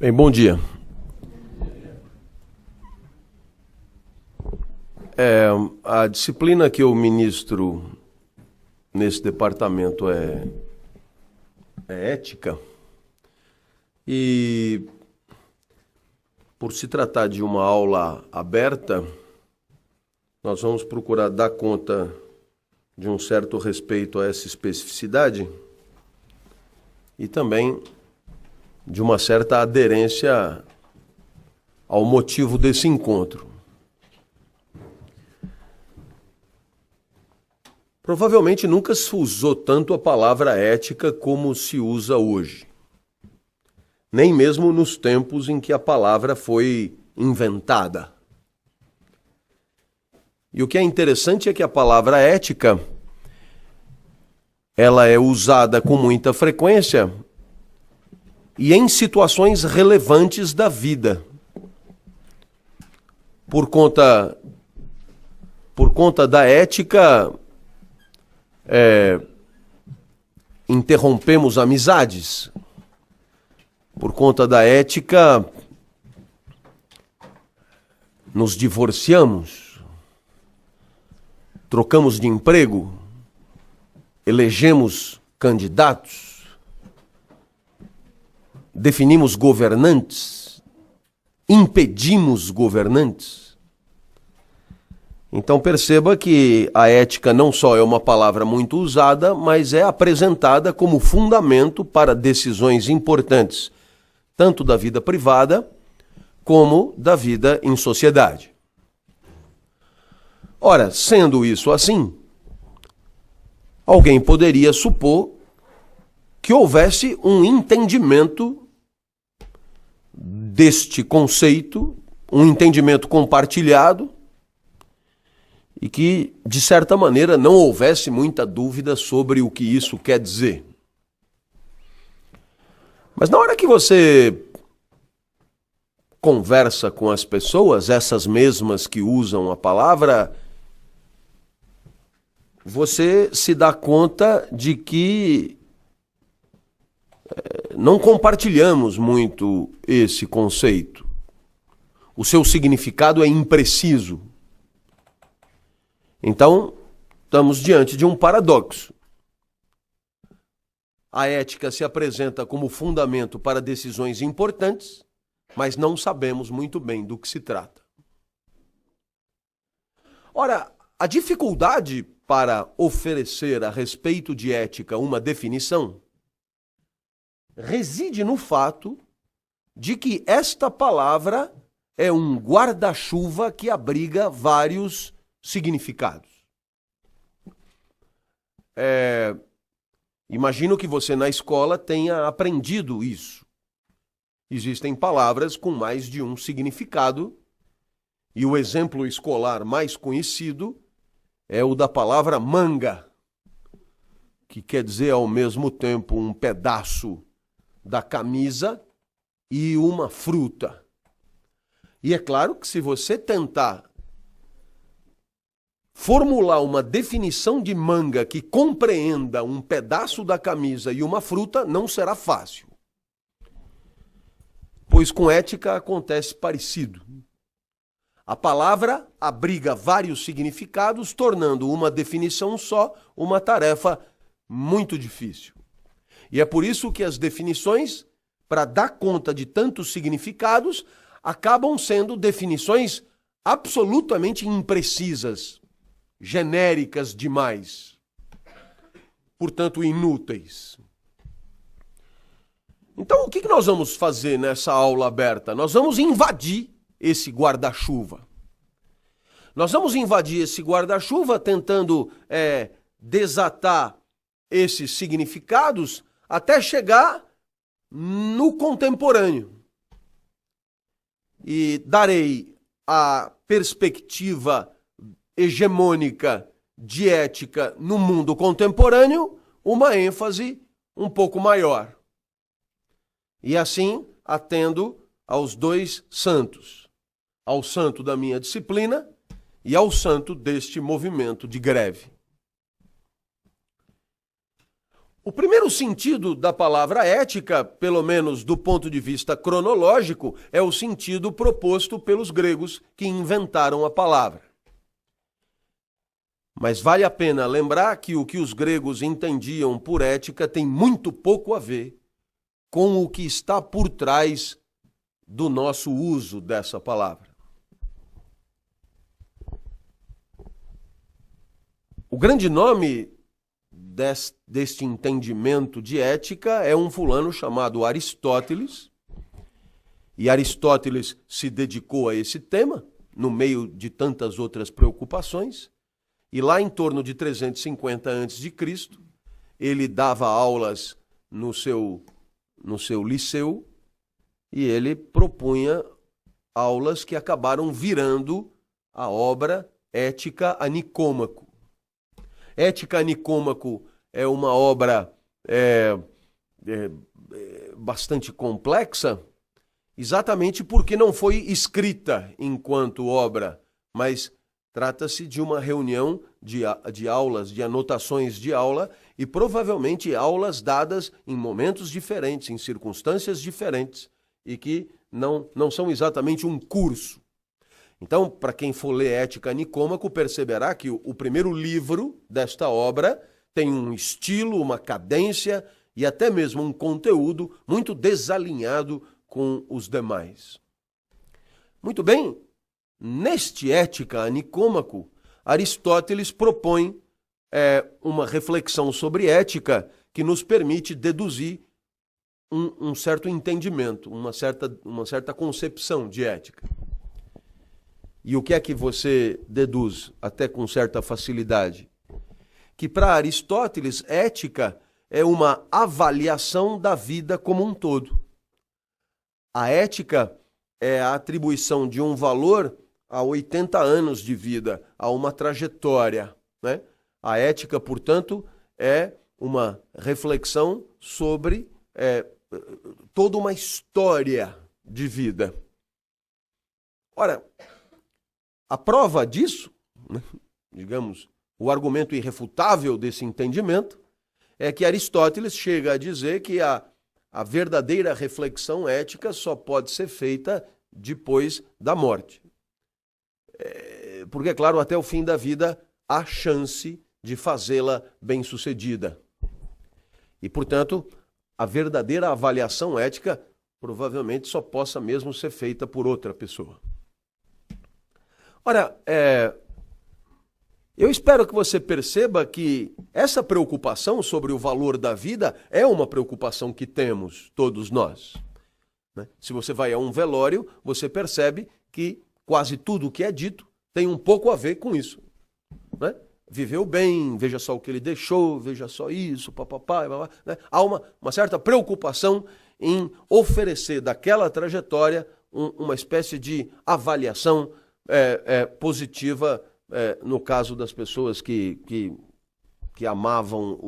Bem, bom dia. A disciplina que eu ministro nesse departamento é ética. E por se tratar de uma aula aberta, nós vamos procurar dar conta de um certo respeito a essa especificidade e também de uma certa aderência ao motivo desse encontro. Provavelmente nunca se usou tanto a palavra ética como se usa hoje. Nem mesmo nos tempos em que a palavra foi inventada. E o que é interessante é que a palavra ética, ela é usada com muita frequência e em situações relevantes da vida. Por conta da ética, interrompemos amizades. Por conta da ética, nos divorciamos, trocamos de emprego, elegemos candidatos, definimos governantes, impedimos governantes. Então perceba que a ética não só é uma palavra muito usada, mas é apresentada como fundamento para decisões importantes, tanto da vida privada como da vida em sociedade. Ora, sendo isso assim, alguém poderia supor que houvesse um entendimento deste conceito, um entendimento compartilhado, e que, de certa maneira, não houvesse muita dúvida sobre o que isso quer dizer. Mas na hora que você conversa com as pessoas, essas mesmas que usam a palavra, você se dá conta de que não compartilhamos muito esse conceito. O seu significado é impreciso. Então, estamos diante de um paradoxo. A ética se apresenta como fundamento para decisões importantes, mas não sabemos muito bem do que se trata. Ora, a dificuldade para oferecer a respeito de ética uma definição reside no fato de que esta palavra é um guarda-chuva que abriga vários significados. Imagino que você na escola tenha aprendido isso. Existem palavras com mais de um significado e o exemplo escolar mais conhecido é o da palavra manga, que quer dizer ao mesmo tempo um pedaço da camisa e uma fruta. E é claro que se você tentar formular uma definição de manga que compreenda um pedaço da camisa e uma fruta, não será fácil. Pois com ética acontece parecido. A palavra abriga vários significados, tornando uma definição só uma tarefa muito difícil. E é por isso que as definições, para dar conta de tantos significados, acabam sendo definições absolutamente imprecisas, genéricas demais, portanto inúteis. Então, o que nós vamos fazer nessa aula aberta? Nós vamos invadir esse guarda-chuva. Nós vamos invadir esse guarda-chuva tentando desatar esses significados até chegar no contemporâneo. E darei a perspectiva hegemônica de ética no mundo contemporâneo uma ênfase um pouco maior. E assim atendo aos dois santos, ao santo da minha disciplina e ao santo deste movimento de greve. O primeiro sentido da palavra ética, pelo menos do ponto de vista cronológico, é o sentido proposto pelos gregos que inventaram a palavra. Mas vale a pena lembrar que o que os gregos entendiam por ética tem muito pouco a ver com o que está por trás do nosso uso dessa palavra. O grande nome deste entendimento de ética é um fulano chamado Aristóteles, e Aristóteles se dedicou a esse tema, no meio de tantas outras preocupações, e lá em torno de 350 a.C., ele dava aulas no seu liceu, e ele propunha aulas que acabaram virando a obra Ética a Nicômaco. Ética a Nicômaco é uma obra bastante complexa, exatamente porque não foi escrita enquanto obra, mas trata-se de uma reunião de aulas, de anotações de aula, e provavelmente aulas dadas em momentos diferentes, em circunstâncias diferentes, e que não são exatamente um curso. Então, para quem for ler Ética a Nicômaco, perceberá que o primeiro livro desta obra tem um estilo, uma cadência e até mesmo um conteúdo muito desalinhado com os demais. Muito bem, neste Ética a Nicômaco, Aristóteles propõe uma reflexão sobre ética que nos permite deduzir um certo entendimento, uma certa concepção de ética. E o que é que você deduz, até com certa facilidade? Que para Aristóteles, ética é uma avaliação da vida como um todo. A ética é a atribuição de um valor a 80 anos de vida, a uma trajetória, né? A ética, portanto, é uma reflexão sobre toda uma história de vida. Ora, a prova disso, né, digamos, o argumento irrefutável desse entendimento, é que Aristóteles chega a dizer que a verdadeira reflexão ética só pode ser feita depois da morte. Porque, é claro, até o fim da vida há chance de fazê-la bem-sucedida. E, portanto, a verdadeira avaliação ética provavelmente só possa mesmo ser feita por outra pessoa. Ora, eu espero que você perceba que essa preocupação sobre o valor da vida é uma preocupação que temos, todos nós. Né? Se você vai a um velório, você percebe que quase tudo o que é dito tem um pouco a ver com isso. Né? Viveu bem, veja só o que ele deixou, veja só isso, papapá, né? Há uma certa preocupação em oferecer daquela trajetória uma espécie de avaliação positiva, no caso das pessoas que amavam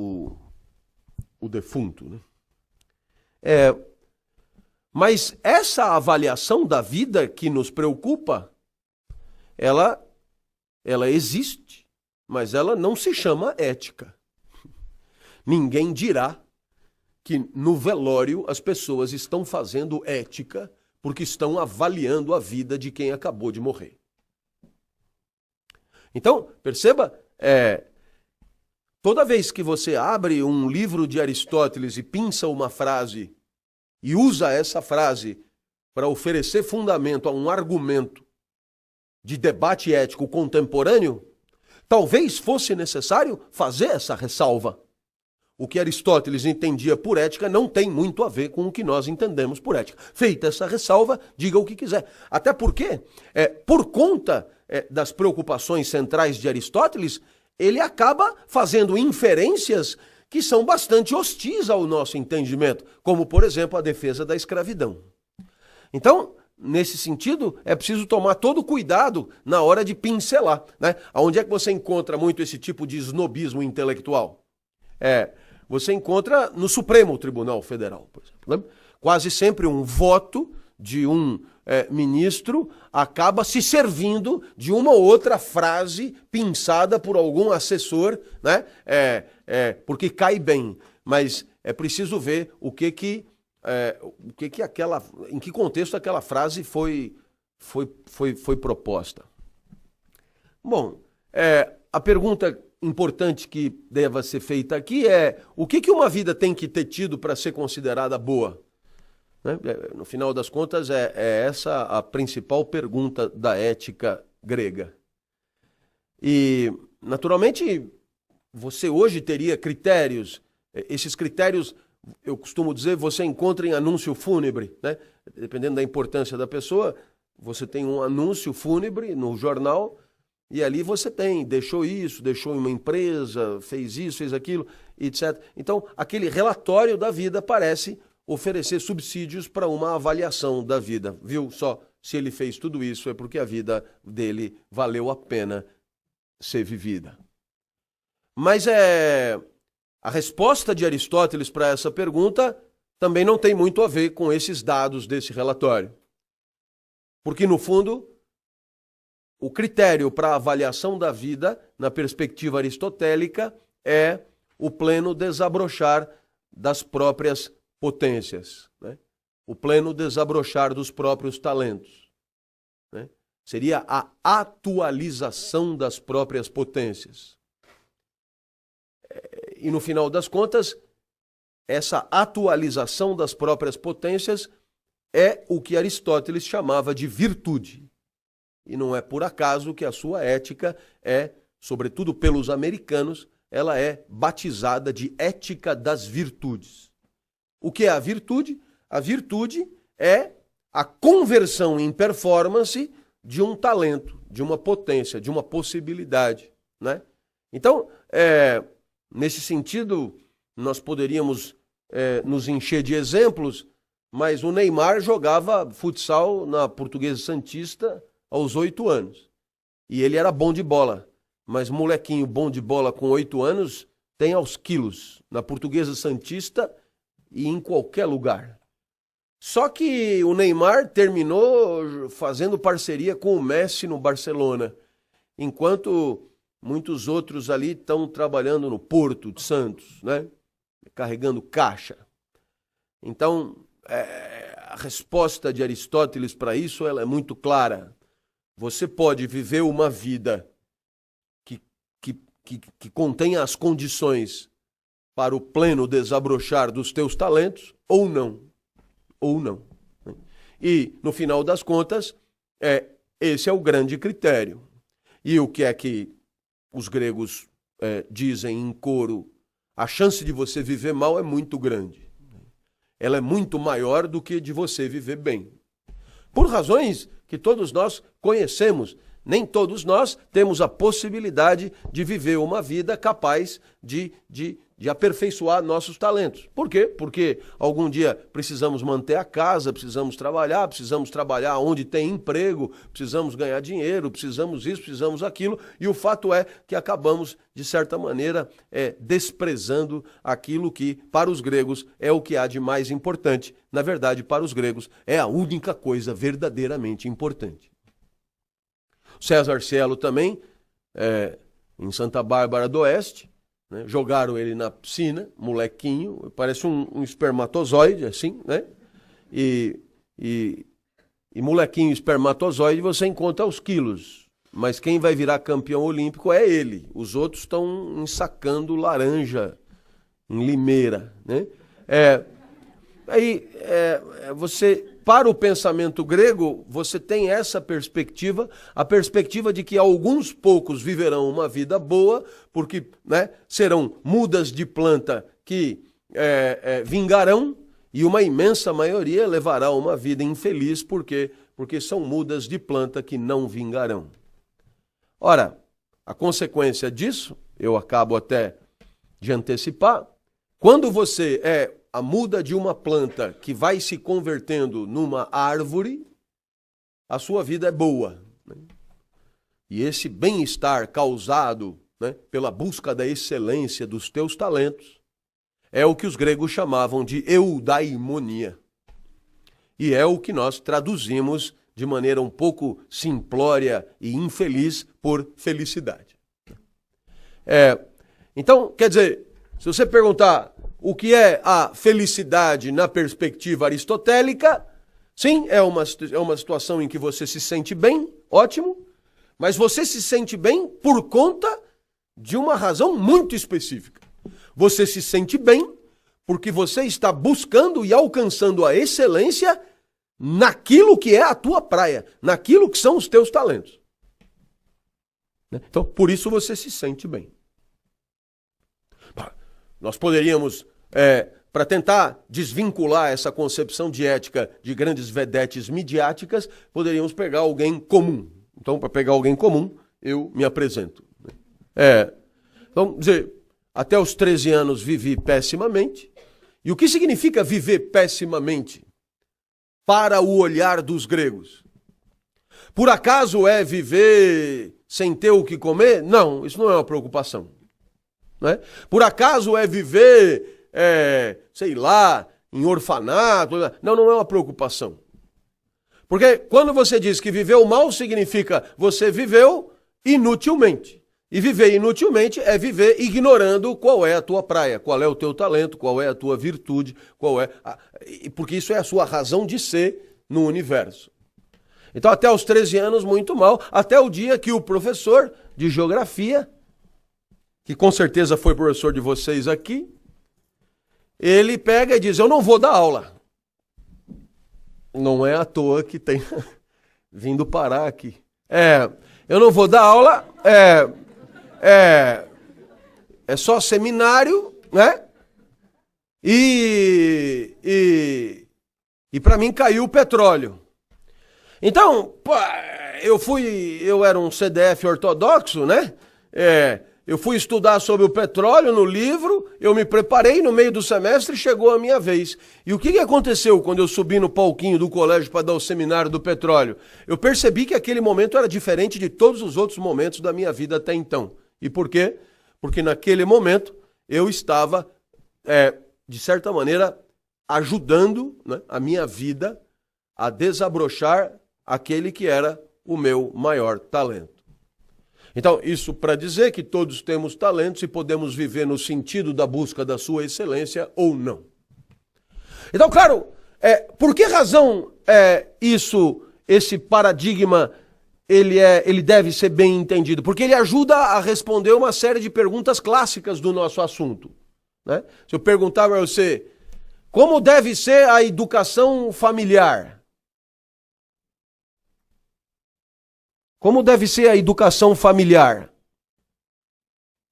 o defunto. Né? Mas essa avaliação da vida que nos preocupa, ela existe, mas ela não se chama ética. Ninguém dirá que no velório as pessoas estão fazendo ética porque estão avaliando a vida de quem acabou de morrer. Então, perceba, toda vez que você abre um livro de Aristóteles e pinça uma frase e usa essa frase para oferecer fundamento a um argumento de debate ético contemporâneo, talvez fosse necessário fazer essa ressalva. O que Aristóteles entendia por ética não tem muito a ver com o que nós entendemos por ética. Feita essa ressalva, diga o que quiser. Até porque, por conta das preocupações centrais de Aristóteles, ele acaba fazendo inferências que são bastante hostis ao nosso entendimento, como, por exemplo, a defesa da escravidão. Então, nesse sentido, é preciso tomar todo cuidado na hora de pincelar. Né? Onde é que você encontra muito esse tipo de snobismo intelectual? Você encontra no Supremo Tribunal Federal, por exemplo. Né? Quase sempre um voto de um ministro acaba se servindo de uma ou outra frase pinçada por algum assessor, né? Porque cai bem. Mas é preciso ver em que contexto aquela frase foi proposta. Bom, a pergunta importante que deva ser feita aqui é: o que uma vida tem que ter tido para ser considerada boa? Né? No final das contas, é essa a principal pergunta da ética grega. E, naturalmente, você hoje teria critérios. Esses critérios, eu costumo dizer, você encontra em anúncio fúnebre, né? Dependendo da importância da pessoa, você tem um anúncio fúnebre no jornal e ali você tem, deixou isso, deixou em uma empresa, fez isso, fez aquilo, etc. Então, aquele relatório da vida parece oferecer subsídios para uma avaliação da vida. Viu só, se ele fez tudo isso é porque a vida dele valeu a pena ser vivida. Mas a resposta de Aristóteles para essa pergunta também não tem muito a ver com esses dados desse relatório. Porque, no fundo, o critério para a avaliação da vida, na perspectiva aristotélica, é o pleno desabrochar das próprias potências, né? O pleno desabrochar dos próprios talentos, né? Seria a atualização das próprias potências. E no final das contas, essa atualização das próprias potências é o que Aristóteles chamava de virtude. E não é por acaso que a sua ética sobretudo pelos americanos, ela é batizada de ética das virtudes. O que é a virtude? A virtude é a conversão em performance de um talento, de uma potência, de uma possibilidade, né? Então, nesse sentido, nós poderíamos nos encher de exemplos, mas o Neymar jogava futsal na Portuguesa Santista aos 8 anos. E ele era bom de bola. Mas molequinho bom de bola com 8 anos tem aos quilos. Na Portuguesa Santista e em qualquer lugar. Só que o Neymar terminou fazendo parceria com o Messi no Barcelona. Enquanto muitos outros ali estão trabalhando no Porto de Santos, né? Carregando caixa. Então, a resposta de Aristóteles para isso ela é muito clara. Você pode viver uma vida que contenha as condições para o pleno desabrochar dos teus talentos, ou não. Ou não. E, no final das contas, esse é o grande critério. E o que é que os gregos dizem em coro? A chance de você viver mal é muito grande. Ela é muito maior do que de você viver bem. Por razões que todos nós conhecemos. Nem todos nós temos a possibilidade de viver uma vida capaz de aperfeiçoar nossos talentos. Por quê? Porque algum dia precisamos manter a casa, precisamos trabalhar onde tem emprego, precisamos ganhar dinheiro, precisamos isso, precisamos aquilo, e o fato é que acabamos, de certa maneira, desprezando aquilo que, para os gregos, é o que há de mais importante. Na verdade, para os gregos, é a única coisa verdadeiramente importante. César Cielo também, em Santa Bárbara do Oeste, né? Jogaram ele na piscina, molequinho, parece um espermatozoide, assim, né? E molequinho espermatozoide você encontra aos quilos, mas quem vai virar campeão olímpico é ele. Os outros estão ensacando laranja em Limeira, né? Você, para o pensamento grego, você tem essa perspectiva, a perspectiva de que alguns poucos viverão uma vida boa, porque, né, serão mudas de planta que vingarão, e uma imensa maioria levará uma vida infeliz, porque são mudas de planta que não vingarão. Ora, a consequência disso, eu acabo até de antecipar, quando você a muda de uma planta que vai se convertendo numa árvore, a sua vida é boa, né? E esse bem-estar causado, né, pela busca da excelência dos teus talentos é o que os gregos chamavam de eudaimonia. E é o que nós traduzimos de maneira um pouco simplória e infeliz por felicidade. Então, quer dizer, se você perguntar o que é a felicidade na perspectiva aristotélica. Sim, é uma situação em que você se sente bem, ótimo, mas você se sente bem por conta de uma razão muito específica. Você se sente bem porque você está buscando e alcançando a excelência naquilo que é a tua praia, naquilo que são os teus talentos. Então, por isso você se sente bem. Nós poderíamos, para tentar desvincular essa concepção de ética de grandes vedetes midiáticas, poderíamos pegar alguém comum. Então, para pegar alguém comum, eu me apresento. Vamos dizer, até os 13 anos vivi pessimamente. E o que significa viver pessimamente para o olhar dos gregos? Por acaso é viver sem ter o que comer? Não, isso não é uma preocupação. Né? Por acaso é viver, sei lá, em orfanato? Não, não é uma preocupação. Porque quando você diz que viveu mal, significa você viveu inutilmente. E viver inutilmente é viver ignorando qual é a tua praia, qual é o teu talento, qual é a tua virtude, porque isso é a sua razão de ser no universo. Então até os 13 anos muito mal, até o dia que o professor de geografia, que com certeza foi professor de vocês aqui, ele pega e diz, eu não vou dar aula. Não é à toa que tem vindo parar aqui. Eu não vou dar aula, é só seminário, né? E para mim caiu o petróleo. Então, eu era um CDF ortodoxo, né? Eu fui estudar sobre o petróleo no livro, eu me preparei, no meio do semestre chegou a minha vez. E o que aconteceu quando eu subi no palquinho do colégio para dar o seminário do petróleo? Eu percebi que aquele momento era diferente de todos os outros momentos da minha vida até então. E por quê? Porque naquele momento eu estava, de certa maneira, ajudando, né, a minha vida a desabrochar aquele que era o meu maior talento. Então, isso para dizer que todos temos talentos e podemos viver no sentido da busca da sua excelência ou não. Então, claro, por que razão esse paradigma, ele deve ser bem entendido? Porque ele ajuda a responder uma série de perguntas clássicas do nosso assunto. Né? Se eu perguntar para você, como deve ser a educação familiar? Como deve ser a educação familiar?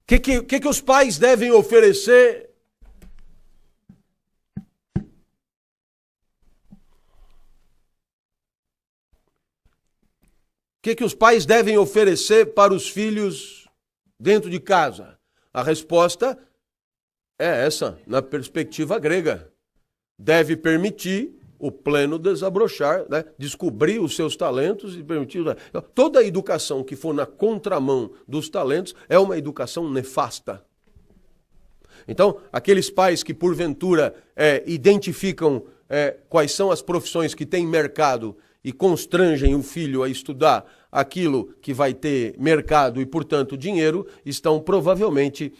O que os pais devem oferecer? O que os pais devem oferecer para os filhos dentro de casa? A resposta é essa, na perspectiva grega. Deve permitir o pleno desabrochar, né? Descobrir os seus talentos e permitir... Toda a educação que for na contramão dos talentos é uma educação nefasta. Então, aqueles pais que porventura identificam quais são as profissões que têm mercado e constrangem o filho a estudar aquilo que vai ter mercado e, portanto, dinheiro, estão provavelmente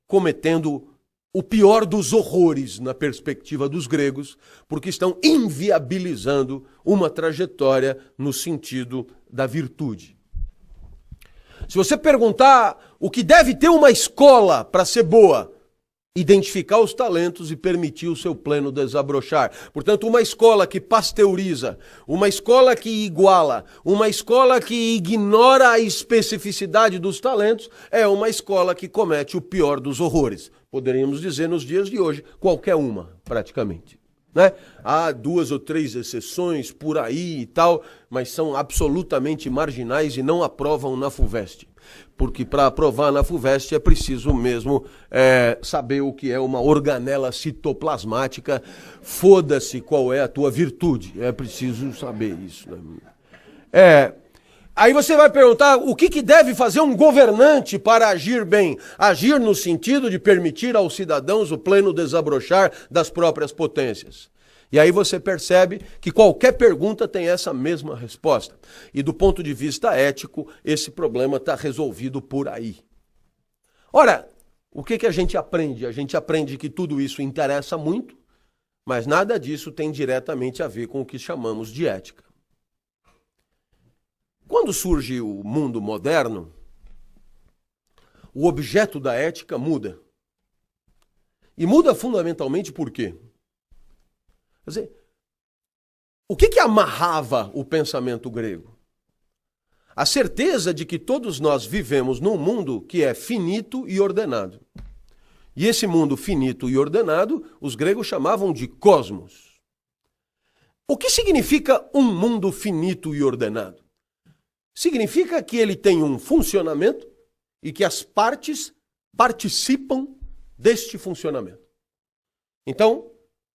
cometendo o pior dos horrores na perspectiva dos gregos, porque estão inviabilizando uma trajetória no sentido da virtude. Se você perguntar o que deve ter uma escola para ser boa, identificar os talentos e permitir o seu pleno desabrochar. Portanto, uma escola que pasteuriza, uma escola que iguala, uma escola que ignora a especificidade dos talentos, é uma escola que comete o pior dos horrores. Poderíamos dizer nos dias de hoje, qualquer uma, praticamente. Né? Há 2 ou 3 exceções por aí e tal, mas são absolutamente marginais e não aprovam na FUVEST. Porque para aprovar na FUVEST é preciso mesmo saber o que é uma organela citoplasmática. Foda-se qual é a tua virtude. É preciso saber isso. Né? Aí você vai perguntar o que deve fazer um governante para agir bem? Agir no sentido de permitir aos cidadãos o pleno desabrochar das próprias potências. E aí você percebe que qualquer pergunta tem essa mesma resposta. E do ponto de vista ético, esse problema está resolvido por aí. Ora, O que a gente aprende? A gente aprende que tudo isso interessa muito, mas nada disso tem diretamente a ver com o que chamamos de ética. Quando surge o mundo moderno, o objeto da ética muda. E muda fundamentalmente por quê? Quer dizer, o que amarrava o pensamento grego? A certeza de que todos nós vivemos num mundo que é finito e ordenado. E esse mundo finito e ordenado, os gregos chamavam de cosmos. O que significa um mundo finito e ordenado? Significa que ele tem um funcionamento e que as partes participam deste funcionamento. Então,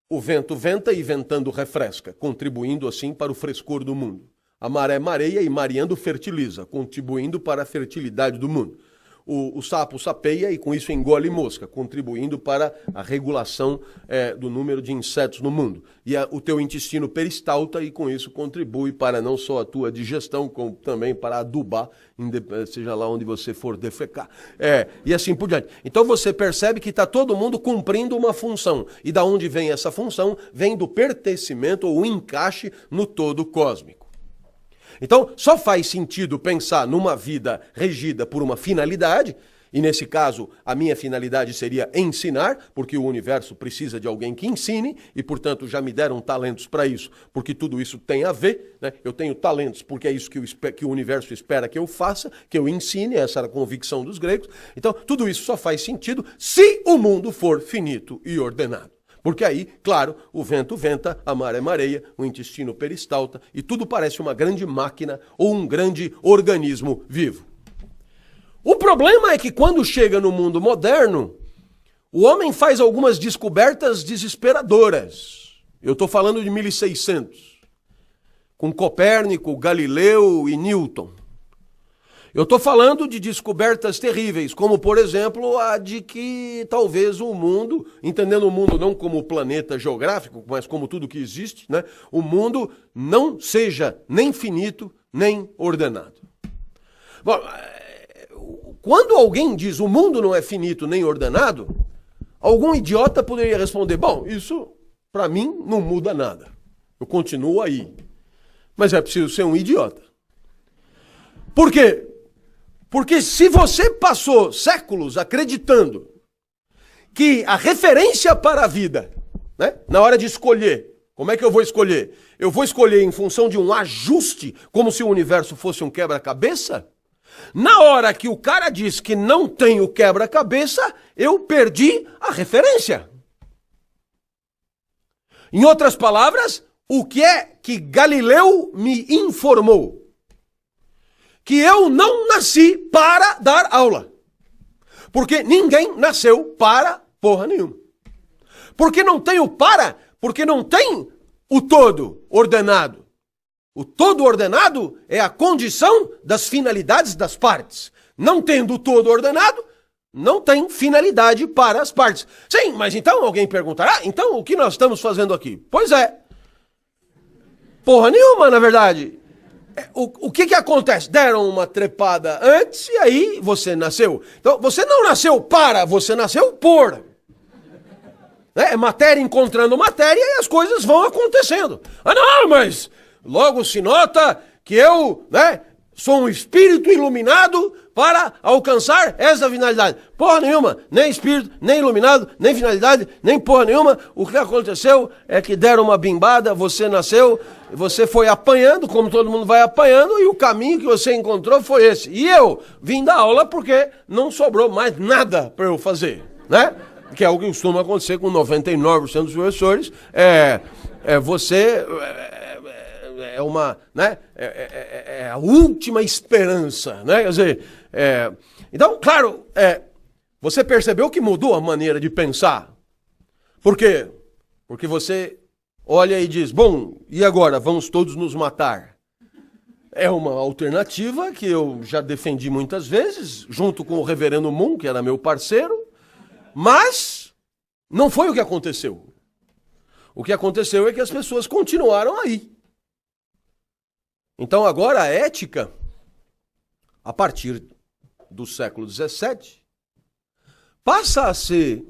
o vento venta e ventando refresca, contribuindo assim para o frescor do mundo. A maré mareia e mareando fertiliza, contribuindo para a fertilidade do mundo. O sapo sapeia e com isso engole mosca, contribuindo para a regulação do número de insetos no mundo. E o teu intestino peristalta e com isso contribui para não só a tua digestão, como também para adubar, seja lá onde você for defecar. E assim por diante. Então você percebe que está todo mundo cumprindo uma função. E da onde vem essa função? Vem do pertencimento ou encaixe no todo cósmico. Então, só faz sentido pensar numa vida regida por uma finalidade, e nesse caso, a minha finalidade seria ensinar, porque o universo precisa de alguém que ensine, e portanto já me deram talentos para isso, porque tudo isso tem a ver, né? Eu tenho talentos porque é isso que o universo espera que eu faça, que eu ensine, essa era a convicção dos gregos. Então, tudo isso só faz sentido se o mundo for finito e ordenado. Porque aí, claro, o vento venta, a maré mareia, o intestino peristalta e tudo parece uma grande máquina ou um grande organismo vivo. O problema é que quando chega no mundo moderno, o homem faz algumas descobertas desesperadoras. Eu estou falando de 1600, com Copérnico, Galileu e Newton. Eu estou falando de descobertas terríveis, como, por exemplo, a de que talvez o mundo, entendendo o mundo não como planeta geográfico, mas como tudo que existe, né, o mundo não seja nem finito, nem ordenado. Bom, quando alguém diz o mundo não é finito nem ordenado, algum idiota poderia responder, bom, isso para mim não muda nada. Eu continuo aí. Mas é preciso ser um idiota. Por quê? Porque se você passou séculos acreditando que a referência para a vida, né, na hora de escolher, como é que eu vou escolher? Eu vou escolher em função de um ajuste, como se o universo fosse um quebra-cabeça? Na hora que o cara diz que não tem o quebra-cabeça, eu perdi a referência. Em outras palavras, o que é que Galileu me informou? Que eu não nasci para dar aula. Porque ninguém nasceu para porra nenhuma. Porque não tem o para, porque não tem o todo ordenado. O todo ordenado é a condição das finalidades das partes. Não tendo o todo ordenado, não tem finalidade para as partes. Sim, mas então alguém perguntará, então o que nós estamos fazendo aqui? Pois é. Porra nenhuma, na verdade. O que acontece? Deram uma trepada antes e aí você nasceu. Então, você não nasceu para, você nasceu por. É matéria encontrando matéria e as coisas vão acontecendo. Ah, não, mas logo se nota que eu, sou um espírito iluminado para alcançar essa finalidade. Porra nenhuma, nem espírito, nem iluminado, nem finalidade, nem porra nenhuma. O que aconteceu é que deram uma bimbada, você nasceu, você foi apanhando, como todo mundo vai apanhando, e o caminho que você encontrou foi esse. E eu vim dar aula porque não sobrou mais nada para eu fazer, né? Que é o que costuma acontecer com 99% dos professores. Você é uma, né? É a última esperança, né? Quer dizer, então, claro, você percebeu que mudou a maneira de pensar. Por quê? Porque você olha e diz, bom, e agora? Vamos todos nos matar? É uma alternativa que eu já defendi muitas vezes, junto com o reverendo Moon, que era meu parceiro, mas não foi o que aconteceu. O que aconteceu é que as pessoas continuaram aí. Então agora a ética, a partir do século XVII, passa a ser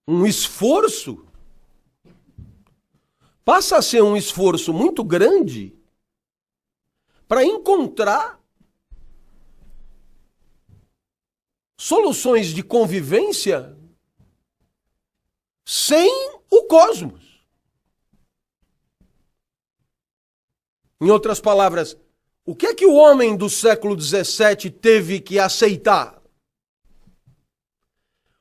um esforço, muito grande para encontrar soluções de convivência sem o cosmos. Em outras palavras, o que é que o homem do século XVII teve que aceitar?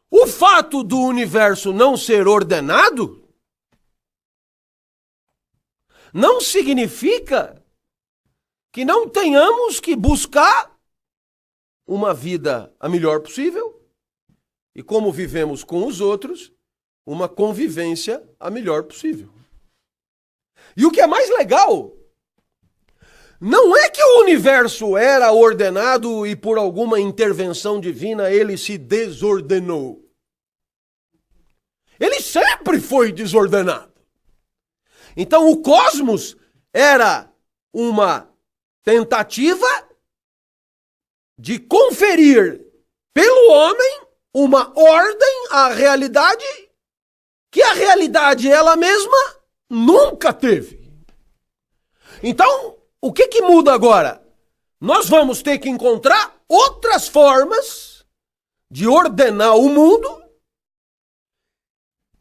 O fato do universo não ser ordenado não significa que não tenhamos que buscar uma vida a melhor possível e, como vivemos com os outros, uma convivência a melhor possível. E o que é mais legal, não é que o universo era ordenado e por alguma intervenção divina ele se desordenou. Ele sempre foi desordenado. Então o cosmos era uma tentativa de conferir pelo homem uma ordem à realidade que a realidade ela mesma nunca teve. Então, o que muda agora? Nós vamos ter que encontrar outras formas de ordenar o mundo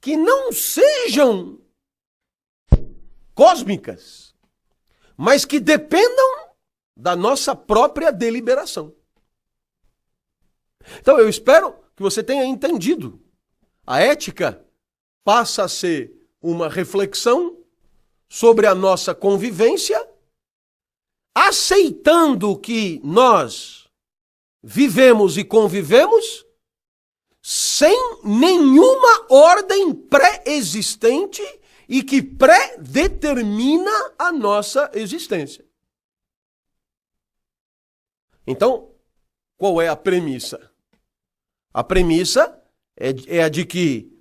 que não sejam cósmicas, mas que dependam da nossa própria deliberação. Então eu espero que você tenha entendido. A ética passa a ser uma reflexão sobre a nossa convivência, aceitando que nós vivemos e convivemos sem nenhuma ordem pré-existente e que pré-determina a nossa existência. Então, qual é a premissa? A premissa é a de que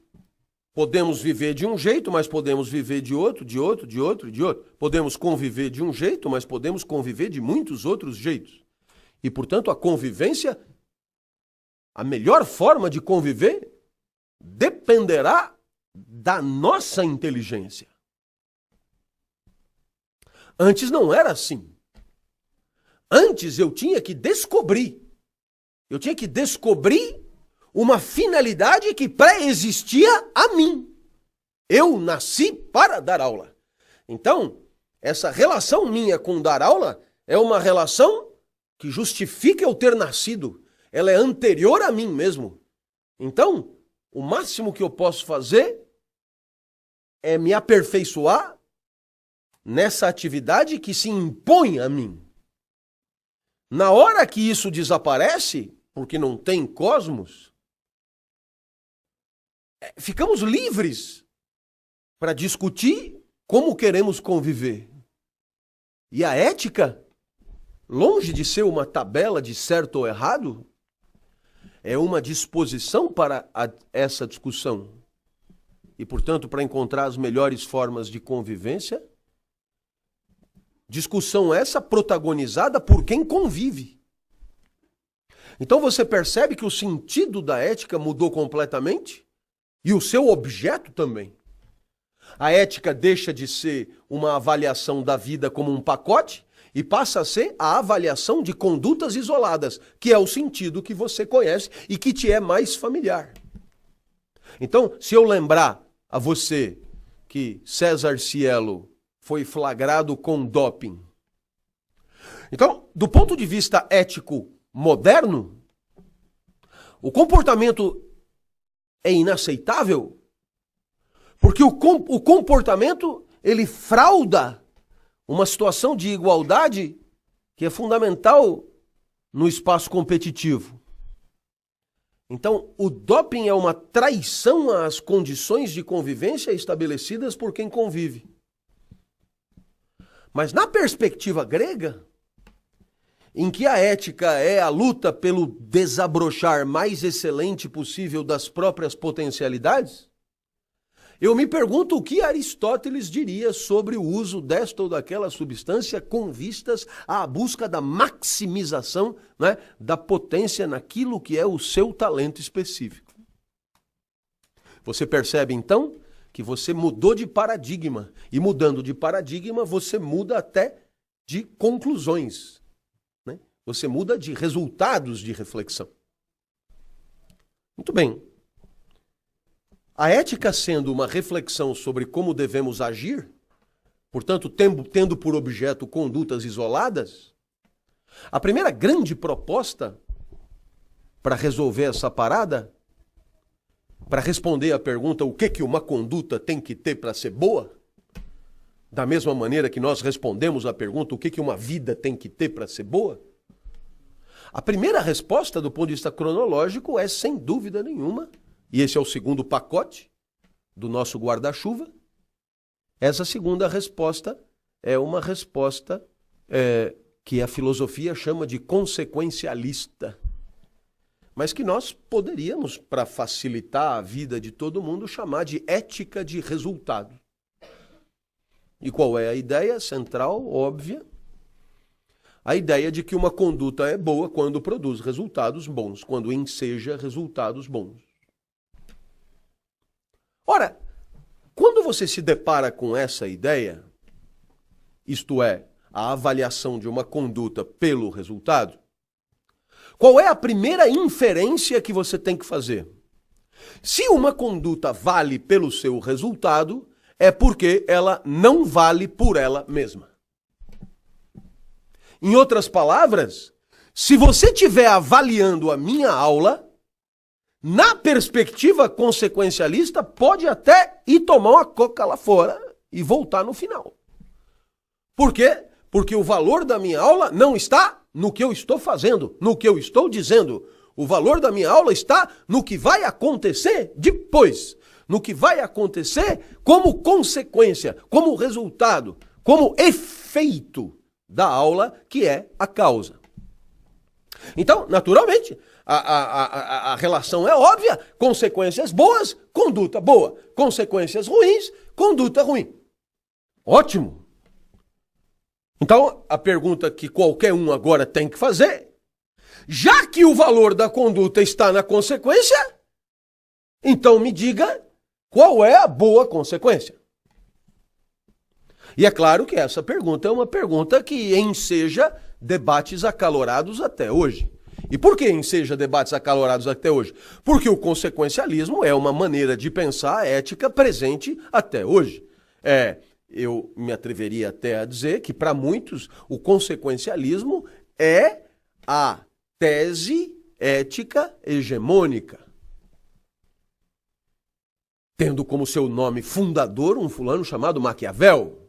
podemos viver de um jeito, mas podemos viver de outro, de outro, de outro, de outro. Podemos conviver de um jeito, mas podemos conviver de muitos outros jeitos. E, portanto, a convivência, a melhor forma de conviver, dependerá da nossa inteligência. Antes não era assim. Antes eu tinha que descobrir. Eu tinha que descobrir uma finalidade que pré-existia a mim. Eu nasci para dar aula. Então, essa relação minha com dar aula é uma relação que justifica eu ter nascido. Ela é anterior a mim mesmo. Então, o máximo que eu posso fazer é me aperfeiçoar nessa atividade que se impõe a mim. Na hora que isso desaparece, porque não tem cosmos, ficamos livres para discutir como queremos conviver. E a ética, longe de ser uma tabela de certo ou errado, é uma disposição para essa discussão. E, portanto, para encontrar as melhores formas de convivência, discussão essa protagonizada por quem convive. Então você percebe que o sentido da ética mudou completamente e o seu objeto também. A ética deixa de ser uma avaliação da vida como um pacote e passa a ser a avaliação de condutas isoladas, que é o sentido que você conhece e que te é mais familiar. Então, se eu lembrar a você que César Cielo foi flagrado com doping. Então, do ponto de vista ético moderno, o comportamento é inaceitável, porque o comportamento ele frauda uma situação de igualdade que é fundamental no espaço competitivo. Então, o doping é uma traição às condições de convivência estabelecidas por quem convive. Mas na perspectiva grega, em que a ética é a luta pelo desabrochar mais excelente possível das próprias potencialidades, Eu me pergunto o que Aristóteles diria sobre o uso desta ou daquela substância com vistas à busca da maximização, né, da potência naquilo que é o seu talento específico. Você percebe então que você mudou de paradigma, e mudando de paradigma você muda até de conclusões, né? Você muda de resultados de reflexão. Muito bem. A ética sendo uma reflexão sobre como devemos agir, portanto, tendo por objeto condutas isoladas, a primeira grande proposta para resolver essa parada, para responder à pergunta o que uma conduta tem que ter para ser boa, da mesma maneira que nós respondemos à pergunta o que uma vida tem que ter para ser boa, a primeira resposta do ponto de vista cronológico é, sem dúvida nenhuma, e esse é o segundo pacote do nosso guarda-chuva, essa segunda resposta é uma resposta que a filosofia chama de consequencialista, mas que nós poderíamos, para facilitar a vida de todo mundo, chamar de ética de resultado. E qual é a ideia central, óbvia? A ideia de que uma conduta é boa quando produz resultados bons, quando enseja resultados bons. Ora, quando você se depara com essa ideia, isto é, a avaliação de uma conduta pelo resultado, qual é a primeira inferência que você tem que fazer? Se uma conduta vale pelo seu resultado, é porque ela não vale por ela mesma. Em outras palavras, se você estiver avaliando a minha aula, na perspectiva consequencialista, pode até ir tomar uma coca lá fora e voltar no final. Por quê? Porque o valor da minha aula não está no que eu estou fazendo, no que eu estou dizendo. O valor da minha aula está no que vai acontecer depois, no que vai acontecer como consequência, como resultado, como efeito da aula, que é a causa. Então, naturalmente, a relação é óbvia, consequências boas, conduta boa, consequências ruins, conduta ruim. Ótimo! Então, a pergunta que qualquer um agora tem que fazer, já que o valor da conduta está na consequência, então me diga qual é a boa consequência. E é claro que essa pergunta é uma pergunta que enseja debates acalorados até hoje. E por que enseja debates acalorados até hoje? Porque o consequencialismo é uma maneira de pensar a ética presente até hoje. Eu me atreveria até a dizer que, para muitos, o consequencialismo é a tese ética hegemônica, tendo como seu nome fundador um fulano chamado Maquiavel.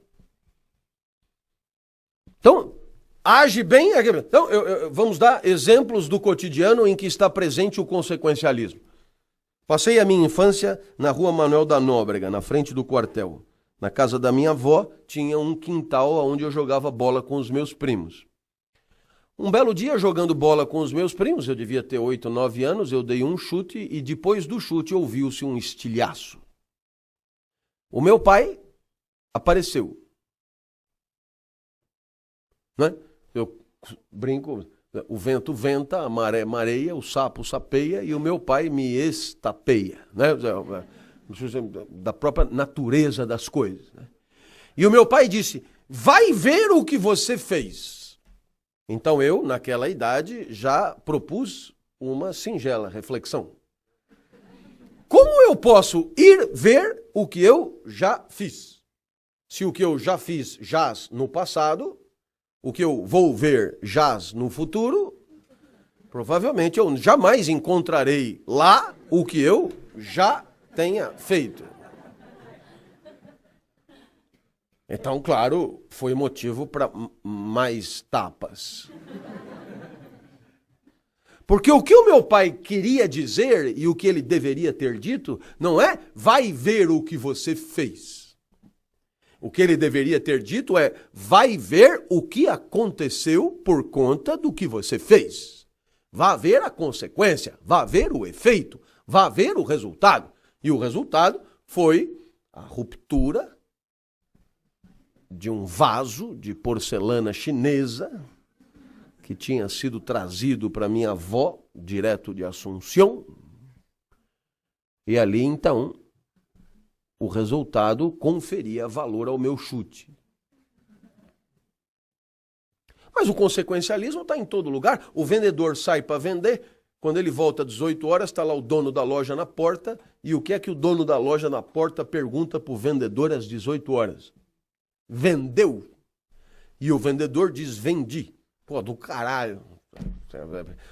Então, age bem. Então, vamos dar exemplos do cotidiano em que está presente o consequencialismo. Passei a minha infância na rua Manuel da Nóbrega, na frente do quartel. Na casa da minha avó tinha um quintal onde eu jogava bola com os meus primos. Um belo dia, jogando bola com os meus primos, eu devia ter 8, 9 anos, eu dei um chute e depois do chute ouviu-se um estilhaço. O meu pai apareceu. Né? Eu brinco, o vento venta, a maré mareia, o sapo sapeia e o meu pai me estapeia, né? Da própria natureza das coisas. Né? E o meu pai disse, vai ver o que você fez. Então eu, naquela idade, já propus uma singela reflexão. Como eu posso ir ver o que eu já fiz? Se o que eu já fiz jaz no passado, o que eu vou ver jaz no futuro, provavelmente eu jamais encontrarei lá o que eu já tenha feito. Então, claro, foi motivo para mais tapas. Porque o que o meu pai queria dizer e o que ele deveria ter dito não é vai ver o que você fez. O que ele deveria ter dito é, vai ver o que aconteceu por conta do que você fez. Vá ver a consequência, vá ver o efeito, vá ver o resultado. E o resultado foi a ruptura de um vaso de porcelana chinesa que tinha sido trazido para minha avó, direto de Assunção. E ali, então, o resultado conferia valor ao meu chute. Mas o consequencialismo está em todo lugar. O vendedor sai para vender, quando ele volta às 18 horas, está lá o dono da loja na porta, e o que é que o dono da loja na porta pergunta para o vendedor às 18 horas? Vendeu? E o vendedor diz, vendi. Pô, do caralho.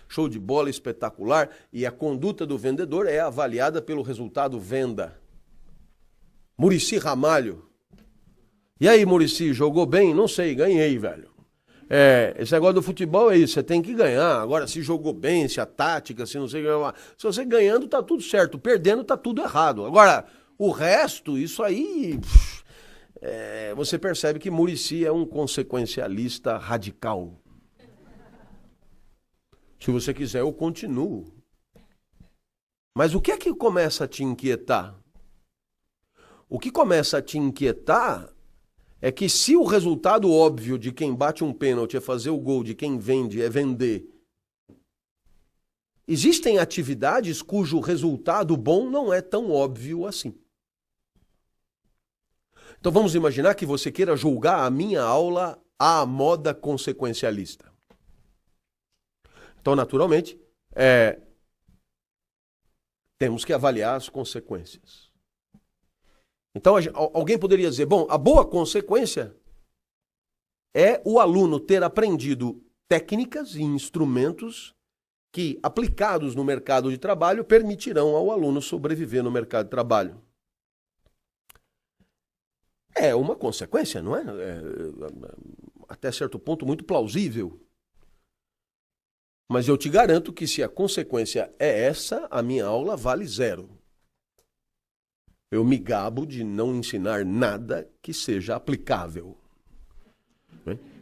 Show de bola, espetacular. E a conduta do vendedor é avaliada pelo resultado venda. Muricy Ramalho. E aí, Muricy, jogou bem? Não sei, ganhei, velho. Esse negócio do futebol é isso, você tem que ganhar. Agora, se jogou bem, se a tática, se não sei o que. Se você ganhando, tá tudo certo. Perdendo, tá tudo errado. Agora, o resto, isso aí... você percebe que Muricy é um consequencialista radical. Se você quiser, eu continuo. Mas o que é que começa a te inquietar? O que começa a te inquietar é que se o resultado óbvio de quem bate um pênalti é fazer o gol, de quem vende é vender, existem atividades cujo resultado bom não é tão óbvio assim. Então vamos imaginar que você queira julgar a minha aula à moda consequencialista. Então, naturalmente, temos que avaliar as consequências. Então, alguém poderia dizer, bom, a boa consequência é o aluno ter aprendido técnicas e instrumentos que, aplicados no mercado de trabalho, permitirão ao aluno sobreviver no mercado de trabalho. É uma consequência, não é? Até certo ponto, muito plausível. Mas eu te garanto que se a consequência é essa, a minha aula vale 0. Eu me gabo de não ensinar nada que seja aplicável.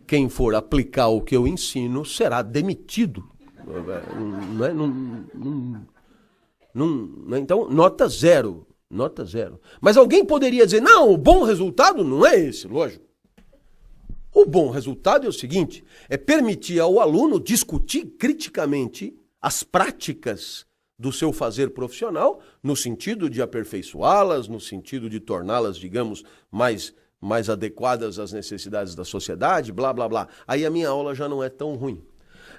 Quem for aplicar o que eu ensino será demitido. Então, nota 0. Nota 0. Mas alguém poderia dizer, não, o bom resultado não é esse, lógico. O bom resultado é o seguinte, é permitir ao aluno discutir criticamente as práticas do seu fazer profissional, no sentido de aperfeiçoá-las, no sentido de torná-las, digamos, mais adequadas às necessidades da sociedade, blá, blá, blá. Aí a minha aula já não é tão ruim.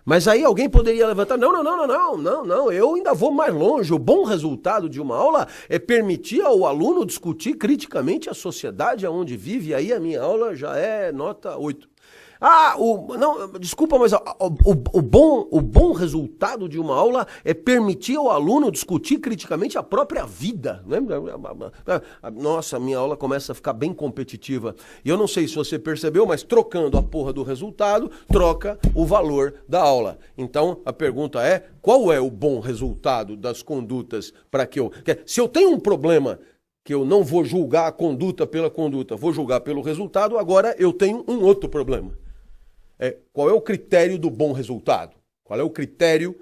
Mas aí alguém poderia levantar, não, eu ainda vou mais longe. O bom resultado de uma aula é permitir ao aluno discutir criticamente a sociedade aonde vive, e aí a minha aula já é nota 8. Desculpa, mas o bom resultado de uma aula é permitir ao aluno discutir criticamente a própria vida. Né? Nossa, a minha aula começa a ficar bem competitiva. E eu não sei se você percebeu, mas trocando a porra do resultado, troca o valor da aula. Então, a pergunta é, qual é o bom resultado das condutas para que eu... Se eu tenho um problema que eu não vou julgar a conduta pela conduta, vou julgar pelo resultado, agora eu tenho um outro problema. Qual é o critério do bom resultado? Qual é o critério,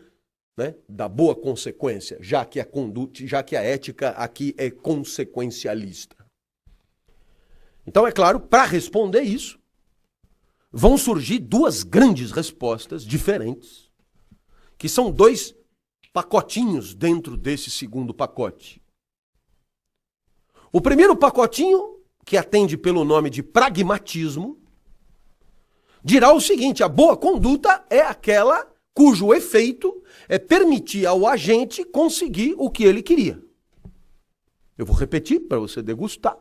né, da boa consequência, já que a ética aqui é consequencialista? Então, é claro, para responder isso, vão surgir duas grandes respostas diferentes, que são 2 pacotinhos dentro desse segundo pacote. O primeiro pacotinho, que atende pelo nome de pragmatismo, dirá o seguinte, a boa conduta é aquela cujo efeito é permitir ao agente conseguir o que ele queria. Eu vou repetir para você degustar.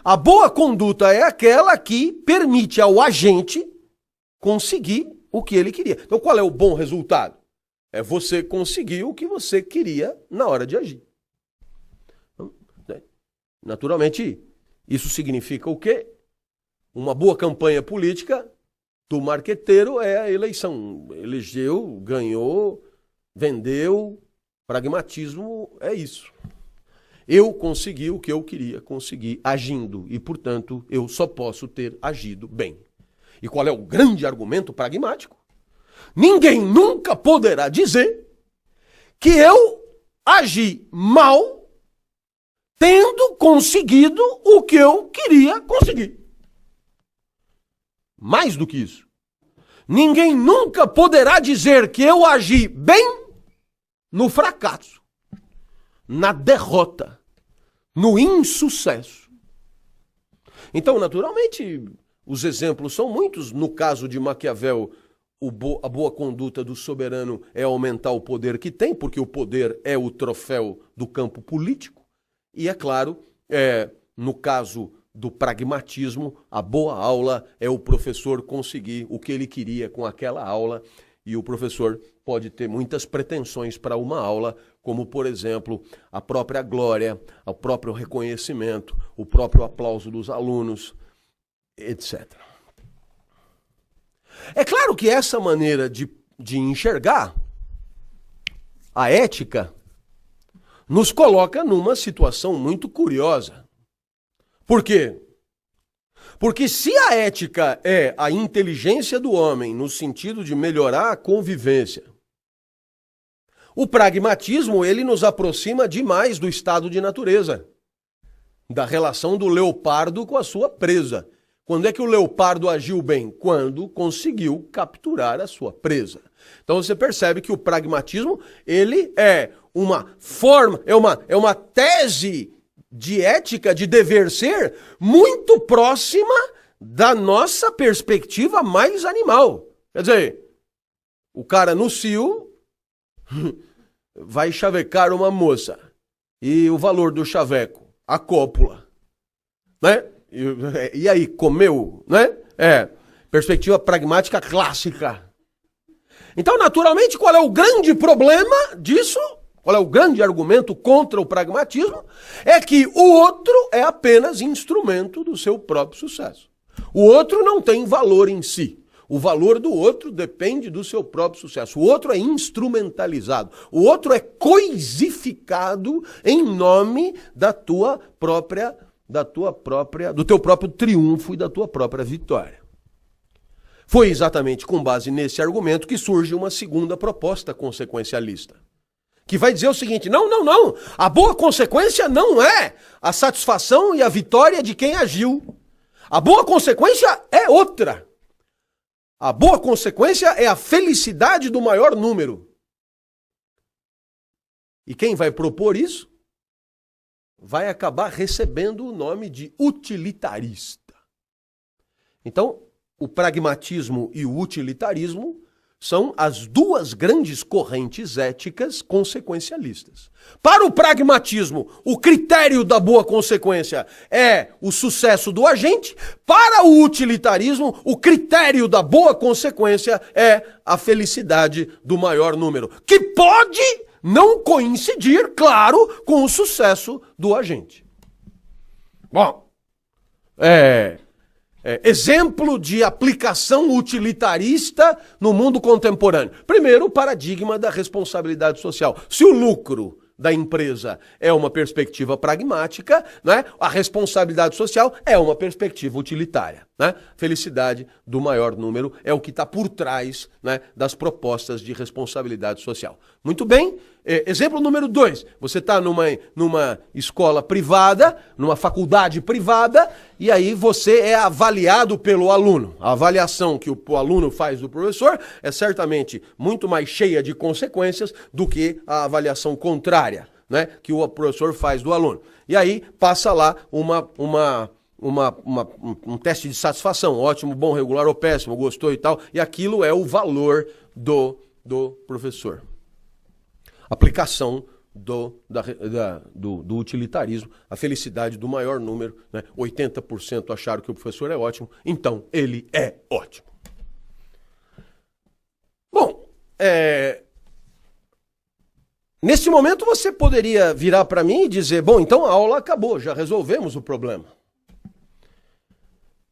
A boa conduta é aquela que permite ao agente conseguir o que ele queria. Então, qual é o bom resultado? É você conseguir o que você queria na hora de agir. Naturalmente, isso significa o quê? Uma boa campanha política do marqueteiro é a eleição. Elegeu, ganhou, vendeu. Pragmatismo é isso. Eu consegui o que eu queria conseguir agindo e, portanto, eu só posso ter agido bem. E qual é o grande argumento pragmático? Ninguém nunca poderá dizer que eu agi mal tendo conseguido o que eu queria conseguir. Mais do que isso, ninguém nunca poderá dizer que eu agi bem no fracasso, na derrota, no insucesso. Então, naturalmente, os exemplos são muitos. No caso de Maquiavel, a boa conduta do soberano é aumentar o poder que tem, porque o poder é o troféu do campo político. E, é claro, no caso do pragmatismo, a boa aula é o professor conseguir o que ele queria com aquela aula. E o professor pode ter muitas pretensões para uma aula, como, por exemplo, a própria glória, o próprio reconhecimento, o próprio aplauso dos alunos, etc. É claro que essa maneira de enxergar a ética nos coloca numa situação muito curiosa. Por quê? Porque se a ética é a inteligência do homem no sentido de melhorar a convivência, o pragmatismo, ele nos aproxima demais do estado de natureza, da relação do leopardo com a sua presa. Quando é que o leopardo agiu bem? Quando conseguiu capturar a sua presa. Então você percebe que o pragmatismo, ele é uma forma, é uma tese de ética, de dever ser, muito próxima da nossa perspectiva mais animal. Quer dizer, o cara no cio vai chavecar uma moça. E o valor do chaveco? A cópula. Né? E aí, comeu? Né? Perspectiva pragmática clássica. Então, naturalmente, qual é o grande problema disso? Qual é o grande argumento contra o pragmatismo? É que o outro é apenas instrumento do seu próprio sucesso. O outro não tem valor em si. O valor do outro depende do seu próprio sucesso. O outro é instrumentalizado. O outro é coisificado em nome do teu próprio triunfo e da tua própria vitória. Foi exatamente com base nesse argumento que surge uma segunda proposta consequencialista, que vai dizer o seguinte: não. A boa consequência não é a satisfação e a vitória de quem agiu. A boa consequência é outra. A boa consequência é a felicidade do maior número. E quem vai propor isso vai acabar recebendo o nome de utilitarista. Então, o pragmatismo e o utilitarismo são as duas grandes correntes éticas consequencialistas. Para o pragmatismo, o critério da boa consequência é o sucesso do agente. Para o utilitarismo, o critério da boa consequência é a felicidade do maior número, que pode não coincidir, claro, com o sucesso do agente. Bom, exemplo de aplicação utilitarista no mundo contemporâneo. Primeiro, o paradigma da responsabilidade social. Se o lucro da empresa é uma perspectiva pragmática, né, a responsabilidade social é uma perspectiva utilitária. Né? Felicidade do maior número é o que está por trás, né, das propostas de responsabilidade social. Muito bem. Exemplo número 2, você está numa escola privada, numa faculdade privada, e aí você é avaliado pelo aluno. A avaliação que o aluno faz do professor é certamente muito mais cheia de consequências do que a avaliação contrária, né, que o professor faz do aluno. E aí passa lá um teste de satisfação, ótimo, bom, regular ou péssimo, gostou e tal, e aquilo é o valor do professor. Aplicação do utilitarismo, a felicidade do maior número, né? 80% acharam que o professor é ótimo, então ele é ótimo. Bom, nesse momento você poderia virar para mim e dizer, bom, então a aula acabou, já resolvemos o problema.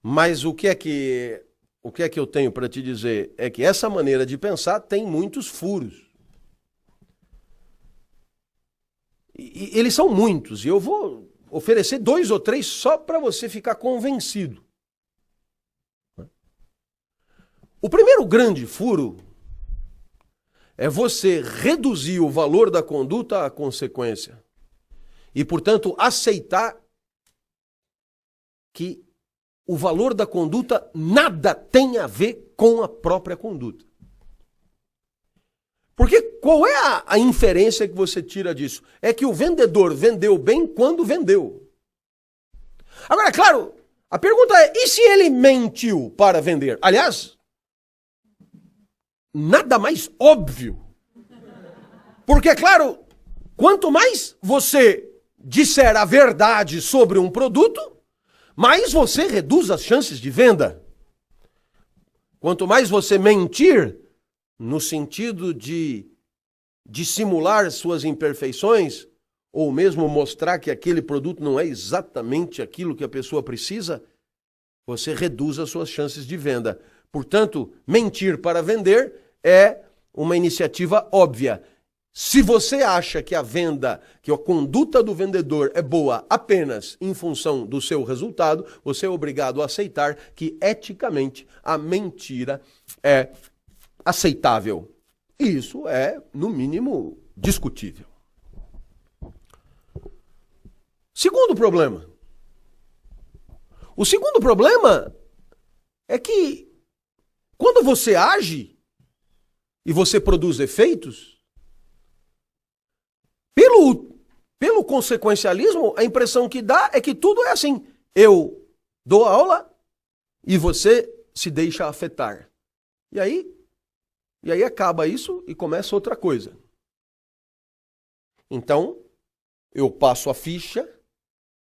Mas o que é que eu tenho para te dizer? É que essa maneira de pensar tem muitos furos. E eles são muitos, e eu vou oferecer 2 ou 3 só para você ficar convencido. O primeiro grande furo é você reduzir o valor da conduta à consequência e, portanto, aceitar que o valor da conduta nada tem a ver com a própria conduta. Porque qual é a inferência que você tira disso? É que o vendedor vendeu bem quando vendeu. Agora, claro, a pergunta é, e se ele mentiu para vender? Aliás, nada mais óbvio. Porque, é claro, quanto mais você disser a verdade sobre um produto, mais você reduz as chances de venda. Quanto mais você mentir, no sentido de dissimular suas imperfeições, ou mesmo mostrar que aquele produto não é exatamente aquilo que a pessoa precisa, você reduz as suas chances de venda. Portanto, mentir para vender é uma iniciativa óbvia. Se você acha que a venda, que a conduta do vendedor é boa apenas em função do seu resultado, você é obrigado a aceitar que eticamente a mentira é aceitável. E isso é, no mínimo, discutível. Segundo problema. O segundo problema é que quando você age e você produz efeitos, pelo consequencialismo, a impressão que dá é que tudo é assim. Eu dou aula e você se deixa afetar. E aí acaba isso e começa outra coisa. Então, eu passo a ficha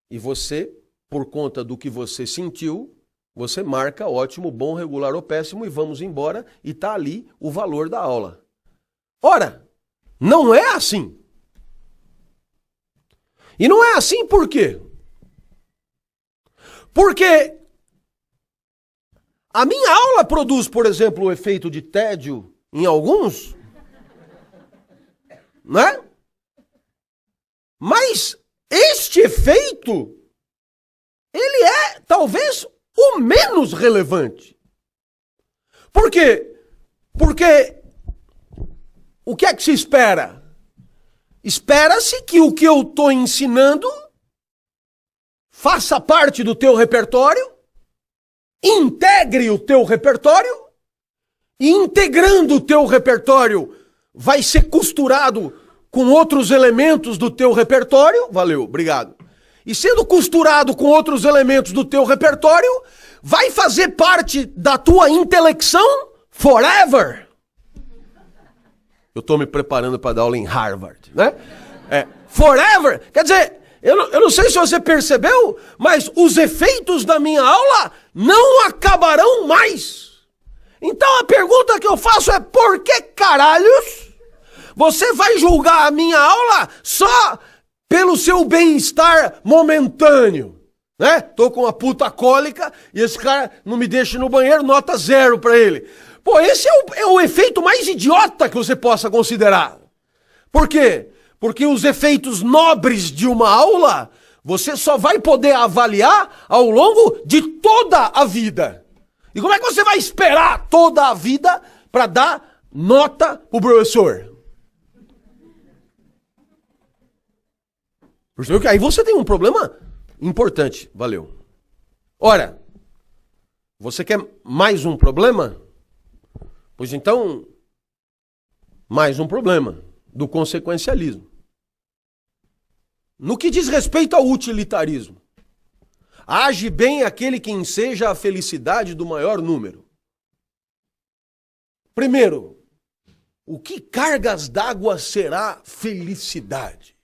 e você, por conta do que você sentiu, você marca ótimo, bom, regular ou péssimo e vamos embora e está ali o valor da aula. Ora, não é assim. E não é assim por quê? Porque a minha aula produz, por exemplo, o efeito de tédio em alguns, né? Mas este efeito, ele é talvez o menos relevante. Por quê? Porque o que é que se espera? Espera-se que o que eu estou ensinando faça parte do teu repertório, integre o teu repertório, e integrando o teu repertório vai ser costurado com outros elementos do teu repertório, valeu, obrigado. E sendo costurado com outros elementos do teu repertório, vai fazer parte da tua intelecção forever. Eu estou me preparando para dar aula em Harvard, né? Forever, quer dizer, eu não sei se você percebeu, mas os efeitos da minha aula não acabarão mais. Então a pergunta que eu faço é, por que caralhos você vai julgar a minha aula só pelo seu bem-estar momentâneo? Né? Tô com uma puta cólica e esse cara não me deixa ir no banheiro, nota 0 para ele. Pô, esse é o efeito mais idiota que você possa considerar. Por quê? Porque os efeitos nobres de uma aula, você só vai poder avaliar ao longo de toda a vida. E como é que você vai esperar toda a vida para dar nota pro professor? Percebeu que aí você tem um problema importante. Valeu. Ora, você quer mais um problema? Pois então, mais um problema do consequencialismo. No que diz respeito ao utilitarismo, age bem aquele que enseja a felicidade do maior número. Primeiro, o que cargas d'água será felicidade?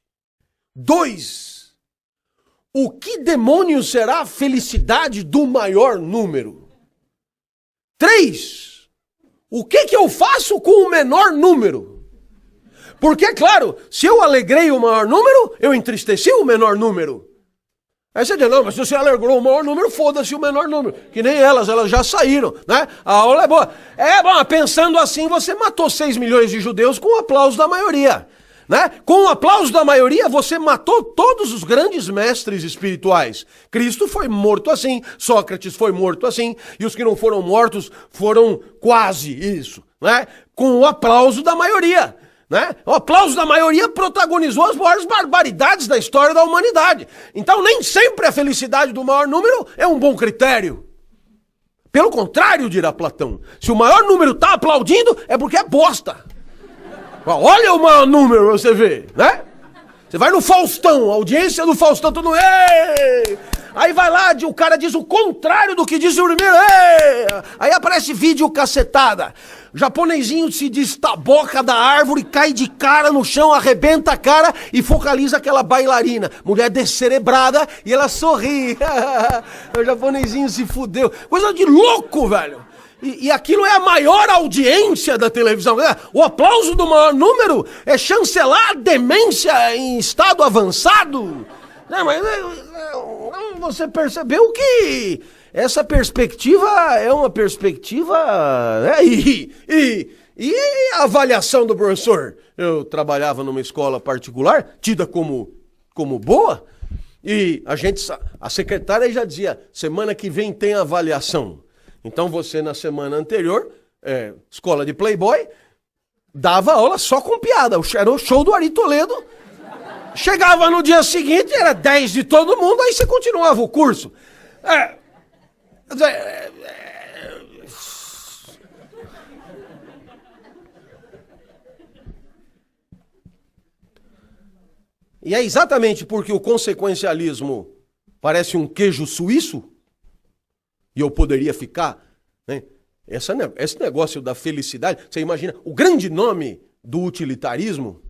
2, o que demônio será a felicidade do maior número? 3, o que eu faço com o menor número? Porque, é claro, se eu alegrei o maior número, eu entristeci o menor número. Aí você diz, não, mas se você alegrou o maior número, foda-se o menor número. Que nem elas já saíram, né? A aula é boa. É, bom, pensando assim, você matou 6 milhões de judeus com o aplauso da maioria. Né? Com o aplauso da maioria, você matou todos os grandes mestres espirituais. Cristo foi morto assim, Sócrates foi morto assim, e os que não foram mortos foram quase isso. Né? Com o aplauso da maioria. né? O aplauso da maioria protagonizou as maiores barbaridades da história da humanidade. Então nem sempre a felicidade do maior número é um bom critério. Pelo contrário, dirá Platão, se o maior número tá aplaudindo, é porque é bosta. Olha o maior número, você vê, né? Você vai no Faustão, a audiência do Faustão, todo mundo... Ei! Aí vai lá, o cara diz o contrário do que disse o primeiro. Ei! Aí aparece vídeo cacetada. O japonesinho se destaboca da árvore, cai de cara no chão, arrebenta a cara e focaliza aquela bailarina. Mulher descerebrada e ela sorri. O japonesinho se fudeu. Coisa de louco, velho. E aquilo é a maior audiência da televisão. O aplauso do maior número é chancelar a demência em estado avançado. Mas você percebeu que essa perspectiva é uma perspectiva... E a avaliação do professor? Eu trabalhava numa escola particular, tida como boa, e a secretária já dizia, semana que vem tem avaliação. Então você, na semana anterior, escola de Playboy, dava aula só com piada. Era o show do Ari Toledo. Chegava no dia seguinte, era 10 de todo mundo, aí você continuava o curso. E é exatamente porque o consequencialismo parece um queijo suíço, e eu poderia ficar, né? Esse negócio da felicidade, você imagina, o grande nome do utilitarismo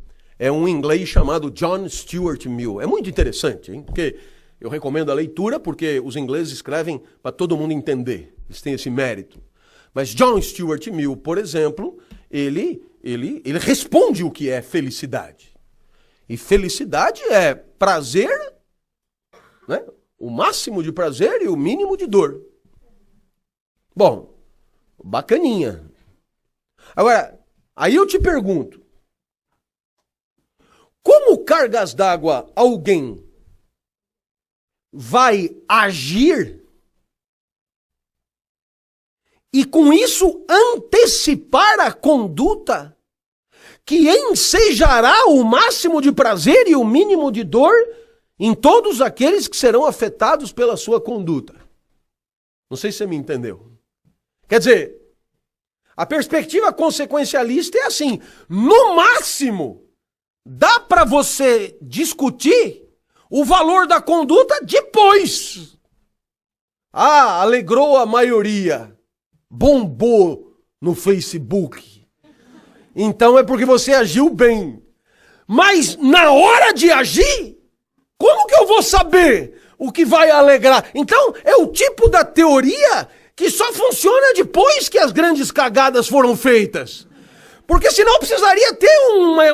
é um inglês chamado John Stuart Mill. É muito interessante, hein? Porque eu recomendo a leitura, porque os ingleses escrevem para todo mundo entender. Eles têm esse mérito. Mas John Stuart Mill, por exemplo, ele responde o que é felicidade. E felicidade é prazer, né? O máximo de prazer e o mínimo de dor. Bom, bacaninha. Agora, aí eu te pergunto, como cargas d'água alguém vai agir e com isso antecipar a conduta que ensejará o máximo de prazer e o mínimo de dor em todos aqueles que serão afetados pela sua conduta? Não sei se você me entendeu. Quer dizer, a perspectiva consequencialista é assim, no máximo, dá para você discutir o valor da conduta depois. Alegrou a maioria, bombou no Facebook. Então é porque você agiu bem. Mas na hora de agir, como que eu vou saber o que vai alegrar? Então é o tipo da teoria que só funciona depois que as grandes cagadas foram feitas. Porque senão precisaria ter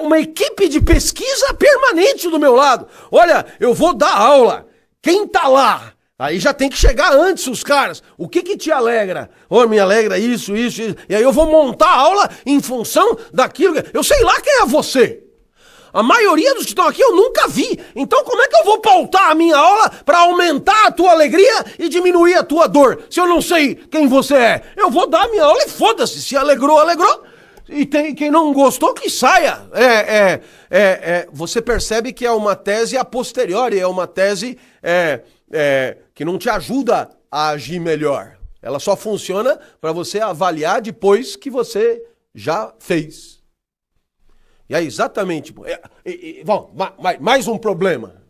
uma equipe de pesquisa permanente do meu lado. Olha, eu vou dar aula. Quem tá lá? Aí já tem que chegar antes os caras. O que te alegra? Me alegra isso. E aí eu vou montar a aula em função daquilo. Eu sei lá quem é você. A maioria dos que estão aqui eu nunca vi. Então como é que eu vou pautar a minha aula para aumentar a tua alegria e diminuir a tua dor? Se eu não sei quem você é. Eu vou dar a minha aula e foda-se. Se alegrou, alegrou. E quem não gostou, que saia. Você percebe que é uma tese a posteriori. É uma tese que não te ajuda a agir melhor. Ela só funciona para você avaliar depois que você já fez. E é exatamente... Bom, mais um problema.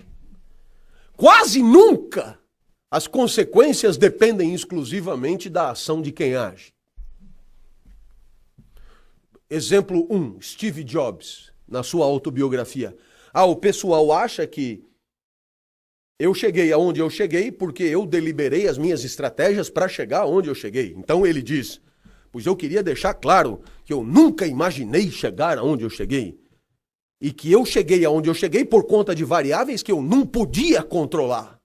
Quase nunca as consequências dependem exclusivamente da ação de quem age. Exemplo 1, Steve Jobs, na sua autobiografia. O pessoal acha que eu cheguei aonde eu cheguei porque eu deliberei as minhas estratégias para chegar aonde eu cheguei. Então ele diz... Pois eu queria deixar claro que eu nunca imaginei chegar aonde eu cheguei. E que eu cheguei aonde eu cheguei por conta de variáveis que eu não podia controlar.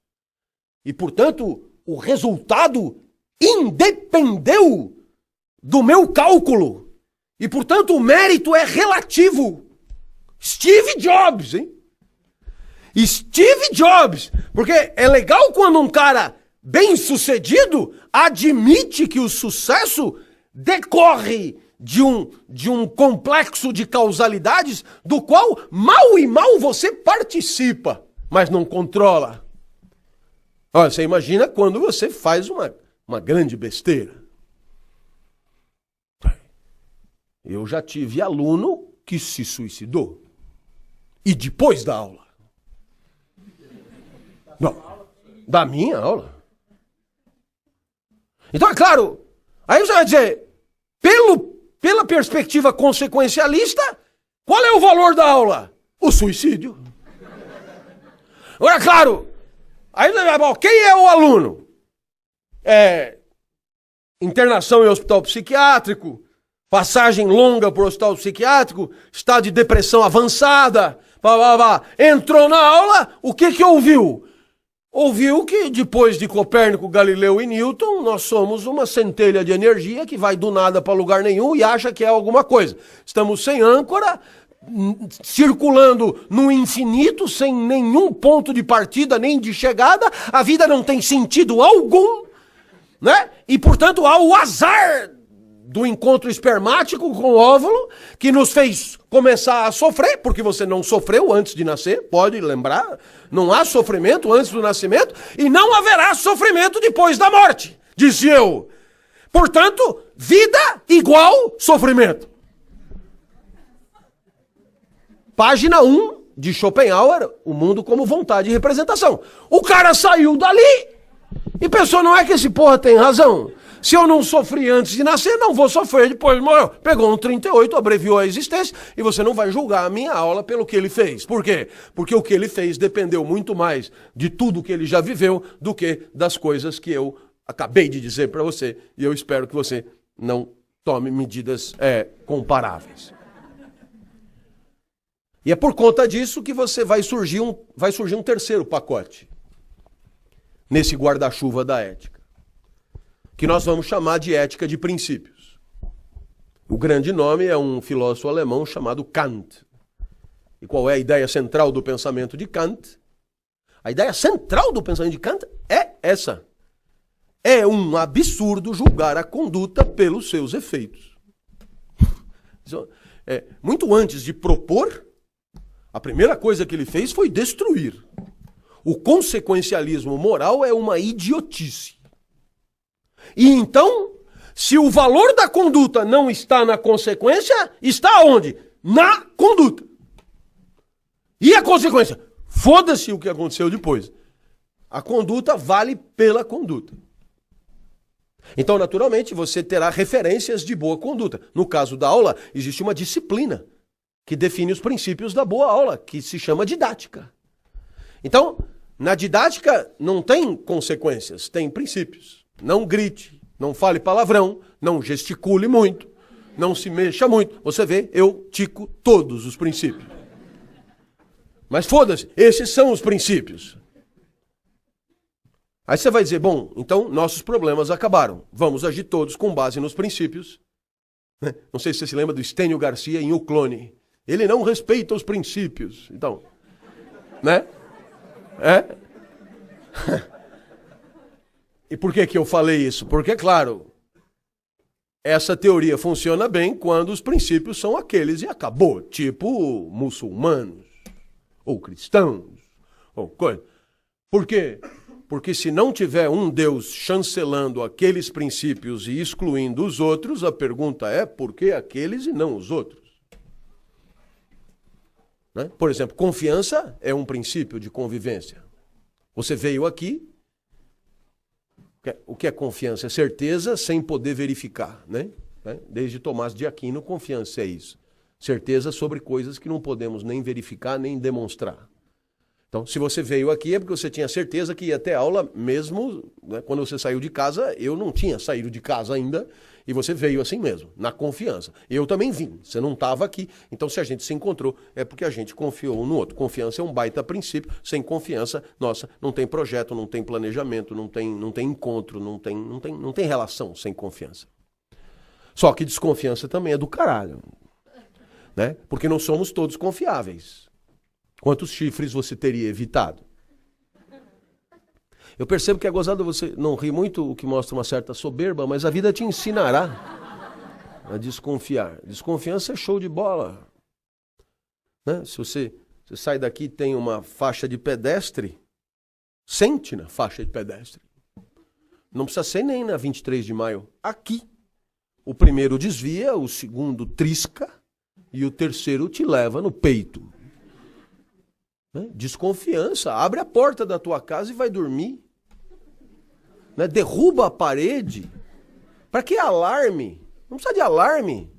E, portanto, o resultado independeu do meu cálculo. E, portanto, o mérito é relativo. Steve Jobs, hein? Steve Jobs. Porque é legal quando um cara bem-sucedido admite que o sucesso decorre de um complexo de causalidades do qual mal e mal você participa, mas não controla. Olha, você imagina quando você faz uma grande besteira. Eu já tive aluno que se suicidou. E depois da aula. Não, da minha aula. Então, é claro, aí você vai dizer, pela perspectiva consequencialista, qual é o valor da aula? O suicídio. Agora, claro, aí você vai falar, quem é o aluno? Internação em hospital psiquiátrico, passagem longa por hospital psiquiátrico, estado de depressão avançada, entrou na aula, o que ouviu? Ouviu que depois de Copérnico, Galileu e Newton, nós somos uma centelha de energia que vai do nada para lugar nenhum e acha que é alguma coisa. Estamos sem âncora, circulando no infinito, sem nenhum ponto de partida nem de chegada, a vida não tem sentido algum, né? E, portanto, há o azar do encontro espermático com o óvulo, que nos fez começar a sofrer, porque você não sofreu antes de nascer, pode lembrar, não há sofrimento antes do nascimento, e não haverá sofrimento depois da morte, disse eu. Portanto, vida igual sofrimento. Página 1 de Schopenhauer, O Mundo como Vontade e Representação. O cara saiu dali e pensou, não é que esse porra tem razão? Se eu não sofri antes de nascer, não vou sofrer depois de morrer. Pegou um 38, abreviou a existência, e você não vai julgar a minha aula pelo que ele fez. Por quê? Porque o que ele fez dependeu muito mais de tudo que ele já viveu do que das coisas que eu acabei de dizer para você. E eu espero que você não tome medidas comparáveis. E é por conta disso que vai surgir um terceiro pacote nesse guarda-chuva da ética, que nós vamos chamar de ética de princípios. O grande nome é um filósofo alemão chamado Kant. E qual é a ideia central do pensamento de Kant? A ideia central do pensamento de Kant é essa. É um absurdo julgar a conduta pelos seus efeitos. Muito antes de propor, a primeira coisa que ele fez foi destruir. O consequencialismo moral é uma idiotice. E então, se o valor da conduta não está na consequência, está onde? Na conduta. E a consequência? Foda-se o que aconteceu depois. A conduta vale pela conduta. Então, naturalmente, você terá referências de boa conduta. No caso da aula, existe uma disciplina que define os princípios da boa aula, que se chama didática. Então, na didática não tem consequências, tem princípios. Não grite, não fale palavrão, não gesticule muito, não se mexa muito. Você vê, eu tico todos os princípios. Mas foda-se, esses são os princípios. Aí você vai dizer, bom, então nossos problemas acabaram. Vamos agir todos com base nos princípios. Não sei se você se lembra do Estênio Garcia em O Clone. Ele não respeita os princípios. Então, né? E por que eu falei isso? Porque, claro, essa teoria funciona bem quando os princípios são aqueles e acabou. Tipo muçulmanos, ou cristãos, ou coisa. Por quê? Porque se não tiver um Deus chancelando aqueles princípios e excluindo os outros, a pergunta é por que aqueles e não os outros? Né? Por exemplo, confiança é um princípio de convivência. Você veio aqui, o que é confiança? É certeza sem poder verificar, né? Desde Tomás de Aquino, confiança é isso. Certeza sobre coisas que não podemos nem verificar, nem demonstrar. Então, se você veio aqui é porque você tinha certeza que ia ter aula mesmo, né? Quando você saiu de casa, eu não tinha saído de casa ainda, e você veio assim mesmo, na confiança. Eu também vim, você não estava aqui, então se a gente se encontrou, é porque a gente confiou um no outro. Confiança é um baita princípio, sem confiança, nossa, não tem projeto, não tem planejamento, não tem encontro, não tem relação sem confiança. Só que desconfiança também é do caralho, né? Porque não somos todos confiáveis. Quantos chifres você teria evitado? Eu percebo que é gozado você não ri muito, o que mostra uma certa soberba, mas a vida te ensinará. a desconfiar. Desconfiança é show de bola. Né? Se você sai daqui e tem uma faixa de pedestre, sente na faixa de pedestre. Não precisa ser nem na 23 de maio. Aqui. O primeiro desvia, o segundo trisca e o terceiro te leva no peito. Né? Desconfiança. Abre a porta da tua casa e vai dormir. Né? Derruba a parede. Para que alarme? Não precisa de alarme.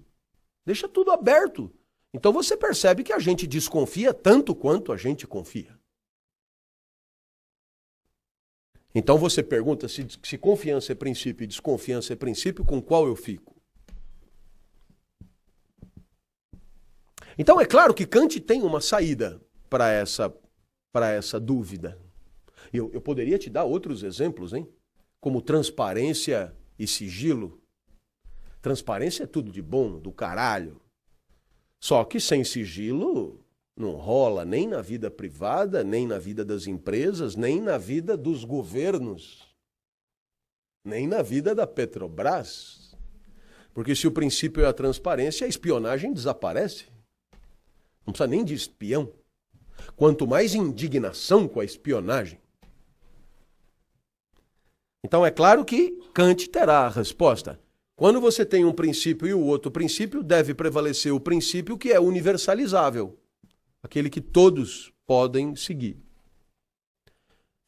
Deixa tudo aberto. Então você percebe que a gente desconfia tanto quanto a gente confia. Então você pergunta se confiança é princípio e desconfiança é princípio, com qual eu fico? Então é claro que Kant tem uma saída para essa dúvida. Eu poderia te dar outros exemplos, hein? Como transparência e sigilo. Transparência é tudo de bom, do caralho. Só que sem sigilo não rola nem na vida privada, nem na vida das empresas, nem na vida dos governos, nem na vida da Petrobras. Porque se o princípio é a transparência, a espionagem desaparece. Não precisa nem de espião. Quanto mais indignação com a espionagem. Então é claro que Kant terá a resposta. Quando você tem um princípio e o outro princípio, deve prevalecer o princípio que é universalizável. Aquele que todos podem seguir.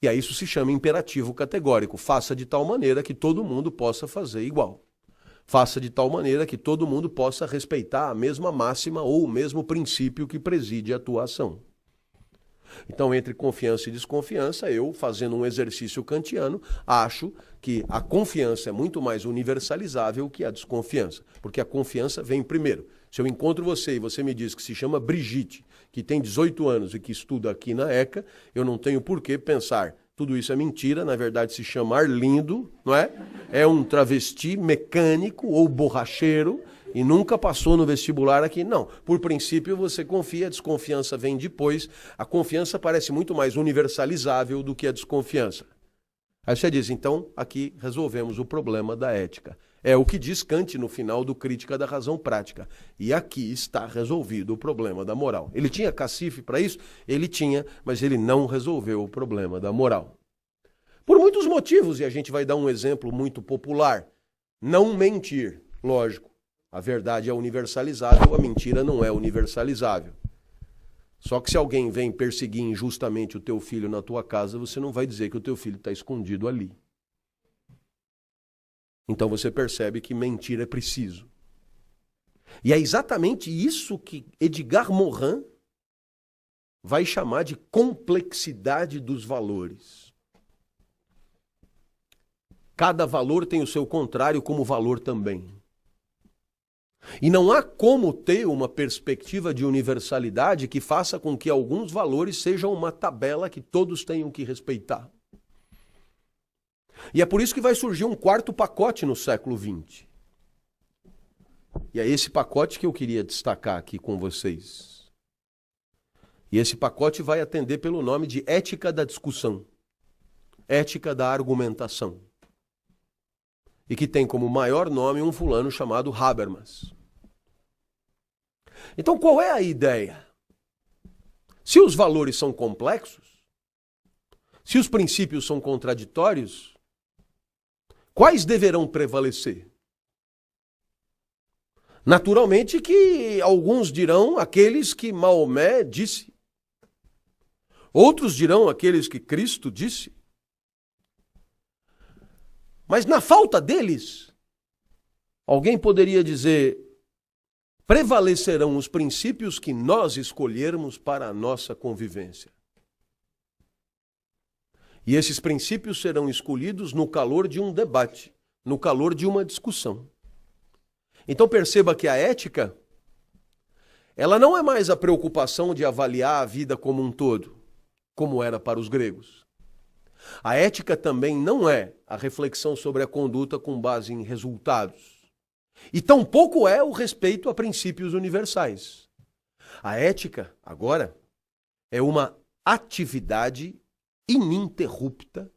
E aí isso se chama imperativo categórico. Faça de tal maneira que todo mundo possa fazer igual. Faça de tal maneira que todo mundo possa respeitar a mesma máxima ou o mesmo princípio que preside a tua ação. Então, entre confiança e desconfiança, eu, fazendo um exercício kantiano, acho que a confiança é muito mais universalizável que a desconfiança. Porque a confiança vem primeiro. Se eu encontro você e você me diz que se chama Brigitte, que tem 18 anos e que estuda aqui na ECA, eu não tenho por que pensar, tudo isso é mentira, na verdade se chama Arlindo, não é? É um travesti mecânico ou borracheiro e nunca passou no vestibular aqui. Não, por princípio você confia, a desconfiança vem depois. A confiança parece muito mais universalizável do que a desconfiança. Aí você diz, então, aqui resolvemos o problema da ética. É o que diz Kant no final do Crítica da Razão Prática. E aqui está resolvido o problema da moral. Ele tinha cacife para isso? Ele tinha, mas ele não resolveu o problema da moral. Por muitos motivos, e a gente vai dar um exemplo muito popular. Não mentir, lógico. A verdade é universalizável, a mentira não é universalizável. Só que se alguém vem perseguir injustamente o teu filho na tua casa, você não vai dizer que o teu filho está escondido ali. Então você percebe que mentir é preciso. E é exatamente isso que Edgar Morin vai chamar de complexidade dos valores. Cada valor tem o seu contrário como valor também. E não há como ter uma perspectiva de universalidade que faça com que alguns valores sejam uma tabela que todos tenham que respeitar. E é por isso que vai surgir um quarto pacote no século XX. E é esse pacote que eu queria destacar aqui com vocês. E esse pacote vai atender pelo nome de ética da discussão, ética da argumentação. E que tem como maior nome um fulano chamado Habermas. Então qual é a ideia? Se os valores são complexos, se os princípios são contraditórios, quais deverão prevalecer? Naturalmente que alguns dirão aqueles que Maomé disse. Outros dirão aqueles que Cristo disse. Mas na falta deles, alguém poderia dizer, prevalecerão os princípios que nós escolhermos para a nossa convivência. E esses princípios serão escolhidos no calor de um debate, no calor de uma discussão. Então perceba que a ética, ela não é mais a preocupação de avaliar a vida como um todo, como era para os gregos. A ética também não é a reflexão sobre a conduta com base em resultados. E tampouco é o respeito a princípios universais. A ética, agora, é uma atividade ininterrupta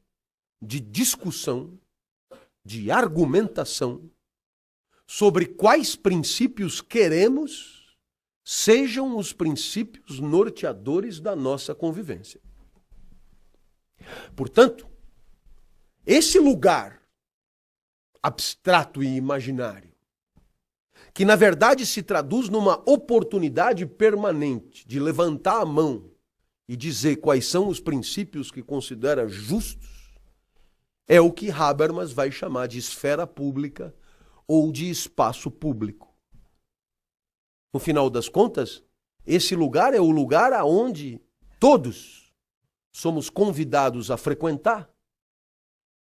de discussão, de argumentação sobre quais princípios queremos sejam os princípios norteadores da nossa convivência. Portanto, esse lugar abstrato e imaginário, que na verdade se traduz numa oportunidade permanente de levantar a mão e dizer quais são os princípios que considera justos, é o que Habermas vai chamar de esfera pública ou de espaço público. No final das contas, esse lugar é o lugar aonde todos somos convidados a frequentar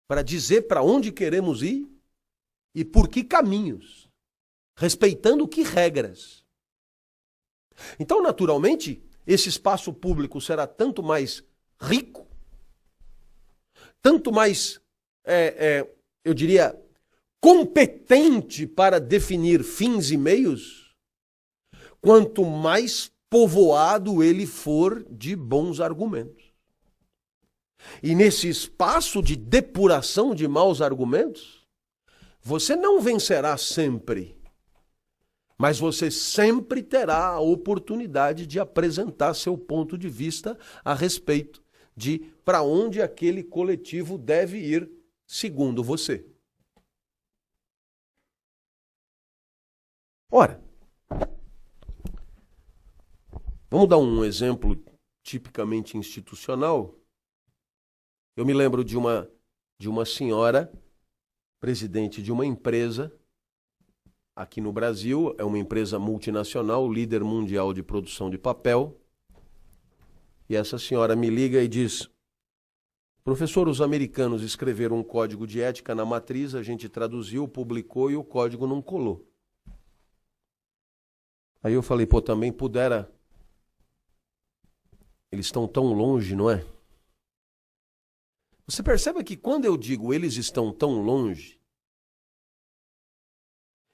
para dizer para onde queremos ir e por que caminhos, respeitando que regras. Então, naturalmente, esse espaço público será tanto mais rico, tanto mais, eu diria, competente para definir fins e meios, quanto mais povoado ele for de bons argumentos. E nesse espaço de depuração de maus argumentos, você não vencerá sempre, mas você sempre terá a oportunidade de apresentar seu ponto de vista a respeito de para onde aquele coletivo deve ir, segundo você. Ora, vamos dar um exemplo tipicamente institucional. Eu me lembro de uma senhora, presidente de uma empresa, aqui no Brasil, é uma empresa multinacional, líder mundial de produção de papel. E essa senhora me liga e diz: professor, os americanos escreveram um código de ética na matriz, a gente traduziu, publicou e o código não colou. Aí eu falei, pô, também pudera. Eles estão tão longe, não é? Você percebe que quando eu digo eles estão tão longe,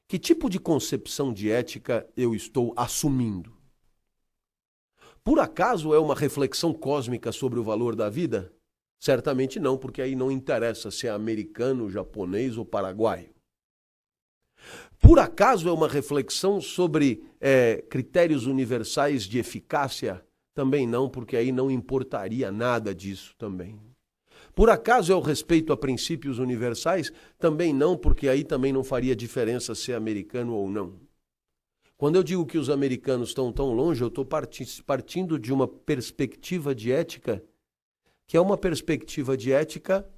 que tipo de concepção de ética eu estou assumindo? Por acaso é uma reflexão cósmica sobre o valor da vida? Certamente não, porque aí não interessa se é americano, japonês ou paraguaio. Por acaso é uma reflexão sobre critérios universais de eficácia? Também não, porque aí não importaria nada disso também. Por acaso é o respeito a princípios universais? Também não, porque aí também não faria diferença ser americano ou não. Quando eu digo que os americanos estão tão longe, eu estou partindo de uma perspectiva de ética, que é uma perspectiva de ética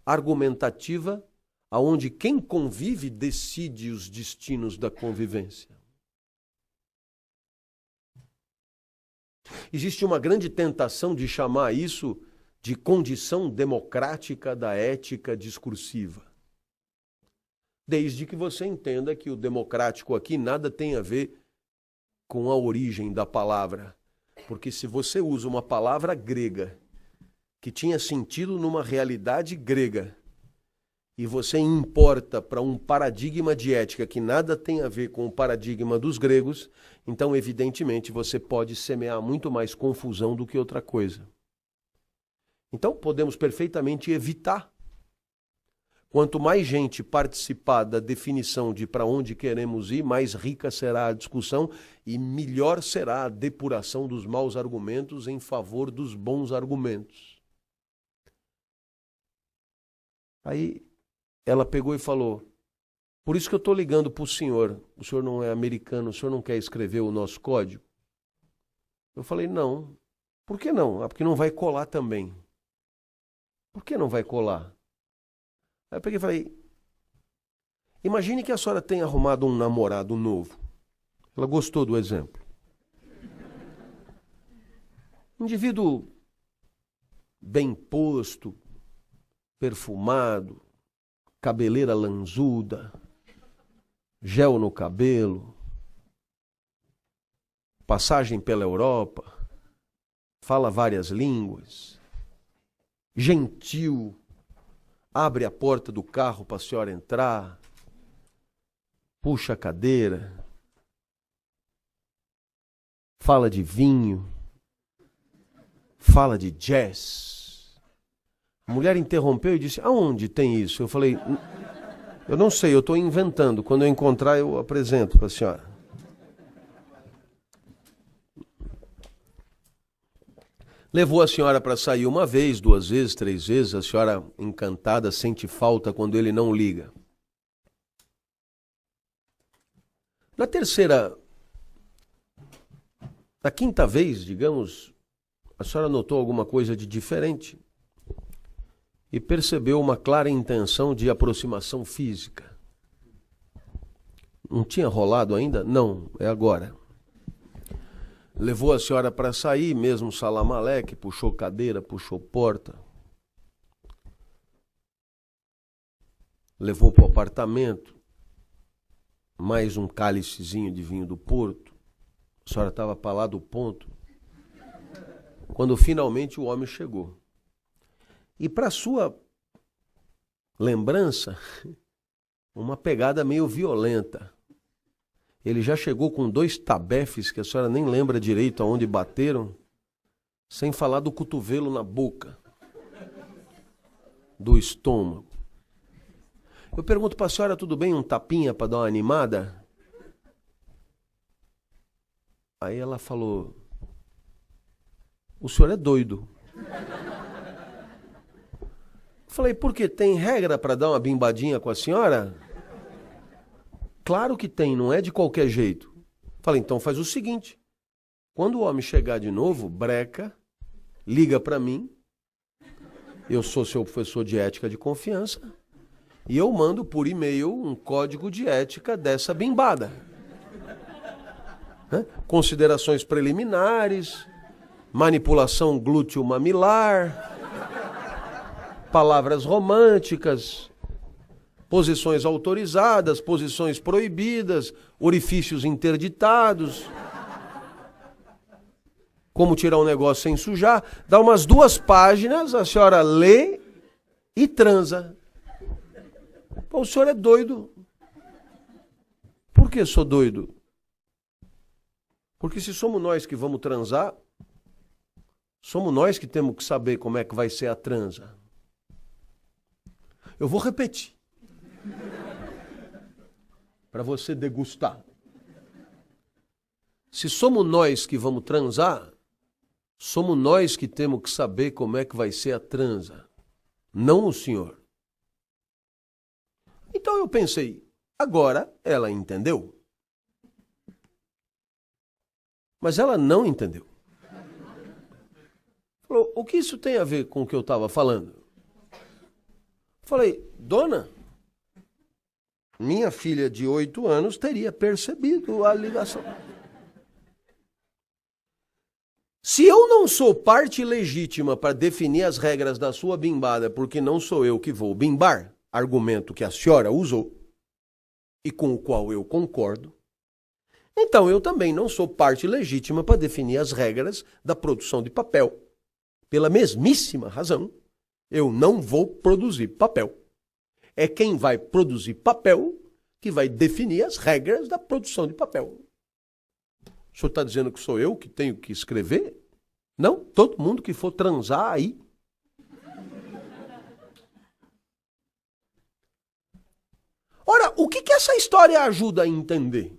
argumentativa, aonde quem convive decide os destinos da convivência. Existe uma grande tentação de chamar isso de condição democrática da ética discursiva. Desde que você entenda que o democrático aqui nada tem a ver com a origem da palavra. Porque se você usa uma palavra grega que tinha sentido numa realidade grega e você importa para um paradigma de ética que nada tem a ver com o paradigma dos gregos, então evidentemente você pode semear muito mais confusão do que outra coisa. Então, podemos perfeitamente evitar. Quanto mais gente participar da definição de para onde queremos ir, mais rica será a discussão e melhor será a depuração dos maus argumentos em favor dos bons argumentos. Aí ela pegou e falou: por isso que eu estou ligando para o senhor não é americano, o senhor não quer escrever o nosso código? Eu falei, não. Por que não? Ah, porque não vai colar também. Por que não vai colar? Aí eu peguei e falei, imagine que a senhora tenha arrumado um namorado novo. Ela gostou do exemplo. Indivíduo bem posto, perfumado, cabeleira lanzuda, gel no cabelo, passagem pela Europa, fala várias línguas, gentil, abre a porta do carro para a senhora entrar, puxa a cadeira, fala de vinho, fala de jazz. A mulher interrompeu e disse, aonde tem isso? Eu falei, Eu não sei, eu estou inventando. Quando eu encontrar, eu apresento para a senhora. Levou a senhora para sair uma vez, 2 vezes, 3 vezes. A senhora, encantada, sente falta quando ele não liga. Na quinta vez, digamos, a senhora notou alguma coisa de diferente e percebeu uma clara intenção de aproximação física. Não tinha rolado ainda? Não, é agora. Levou a senhora para sair, mesmo salamaleque, puxou cadeira, puxou porta. Levou para o apartamento, mais um cálicezinho de vinho do Porto. A senhora estava para lá do ponto, quando finalmente o homem chegou. E para sua lembrança, uma pegada meio violenta. Ele já chegou com 2 tabefes, que a senhora nem lembra direito aonde bateram, sem falar do cotovelo na boca, do estômago. Eu pergunto para a senhora, tudo bem, um tapinha para dar uma animada? Aí ela falou, o senhor é doido. Falei, por quê? Tem regra para dar uma bimbadinha com a senhora? Claro que tem, não é de qualquer jeito. Falei, então faz o seguinte, quando o homem chegar de novo, breca, liga para mim, eu sou seu professor de ética de confiança, e eu mando por e-mail um código de ética dessa bimbada. Considerações preliminares, manipulação glúteo-mamilar, palavras românticas, posições autorizadas, posições proibidas, orifícios interditados, como tirar um negócio sem sujar. Dá umas 2 páginas, a senhora lê e transa. Pô, o senhor é doido. Por que sou doido? Porque se somos nós que vamos transar, somos nós que temos que saber como é que vai ser a transa. Eu vou repetir, para você degustar. Se somos nós que vamos transar, somos nós que temos que saber como é que vai ser a transa, não o senhor. Então eu pensei, agora ela entendeu. Mas ela não entendeu. Falou, o que isso tem a ver com o que eu estava falando? Falei, dona, minha filha de 8 anos teria percebido a ligação. Se eu não sou parte legítima para definir as regras da sua bimbada, porque não sou eu que vou bimbar, argumento que a senhora usou e com o qual eu concordo, então eu também não sou parte legítima para definir as regras da produção de papel. Pela mesmíssima razão, eu não vou produzir papel. É quem vai produzir papel que vai definir as regras da produção de papel. O senhor está dizendo que sou eu que tenho que escrever? Não, todo mundo que for transar aí. Ora, o que essa história ajuda a entender?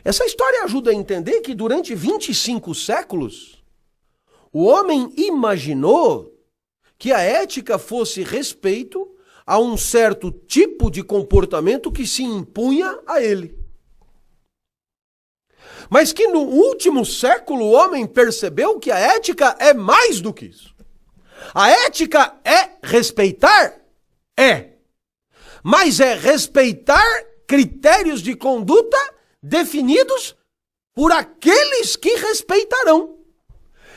Essa história ajuda a entender que durante 25 séculos, o homem imaginou que a ética fosse respeito a um certo tipo de comportamento que se impunha a ele. Mas que no último século o homem percebeu que a ética é mais do que isso. A ética é respeitar? É. Mas é respeitar critérios de conduta definidos por aqueles que respeitarão.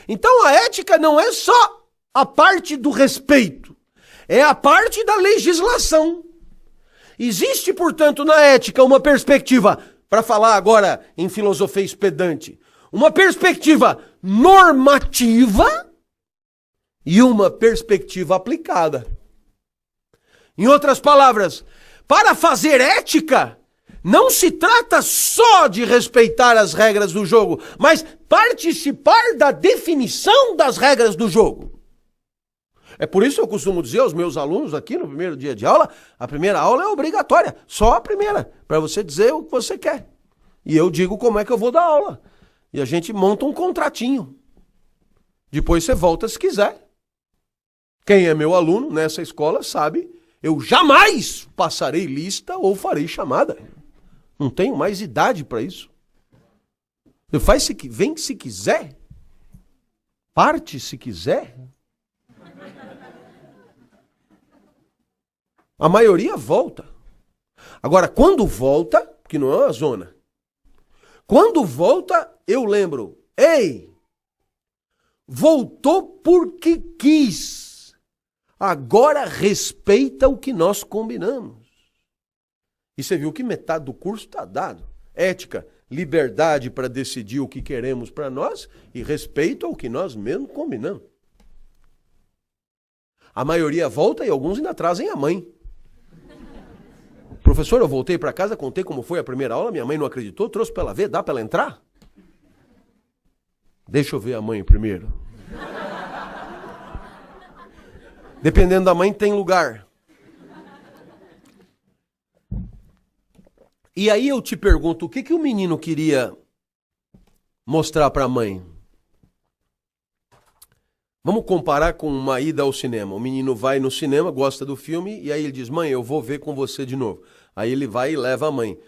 Então a ética não é só a parte do respeito, é a parte da legislação. Existe, portanto, na ética uma perspectiva, para falar agora em filosofia pedante, uma perspectiva normativa e uma perspectiva aplicada. Em outras palavras, para fazer ética, não se trata só de respeitar as regras do jogo, mas participar da definição das regras do jogo. É por isso que eu costumo dizer aos meus alunos aqui no primeiro dia de aula, a primeira aula é obrigatória, só a primeira, para você dizer o que você quer. E eu digo como é que eu vou dar aula. E a gente monta um contratinho. Depois você volta se quiser. Quem é meu aluno nessa escola sabe, eu jamais passarei lista ou farei chamada. Não tenho mais idade para isso. Vem se quiser. Parte se quiser. A maioria volta. Agora, quando volta, que não é uma zona, quando volta, eu lembro, ei, voltou porque quis. Agora respeita o que nós combinamos. E você viu que metade do curso está dado. Ética, liberdade para decidir o que queremos para nós e respeito ao que nós mesmos combinamos. A maioria volta e alguns ainda trazem a mãe. Professor, eu voltei para casa, contei como foi a primeira aula, minha mãe não acreditou, trouxe para ela ver, dá para ela entrar? Deixa eu ver a mãe primeiro. Dependendo da mãe, tem lugar. E aí eu te pergunto, o que o menino queria mostrar para a mãe? Vamos comparar com uma ida ao cinema. O menino vai no cinema, gosta do filme, e aí ele diz, mãe, eu vou ver com você de novo. Aí ele vai e leva a mãe,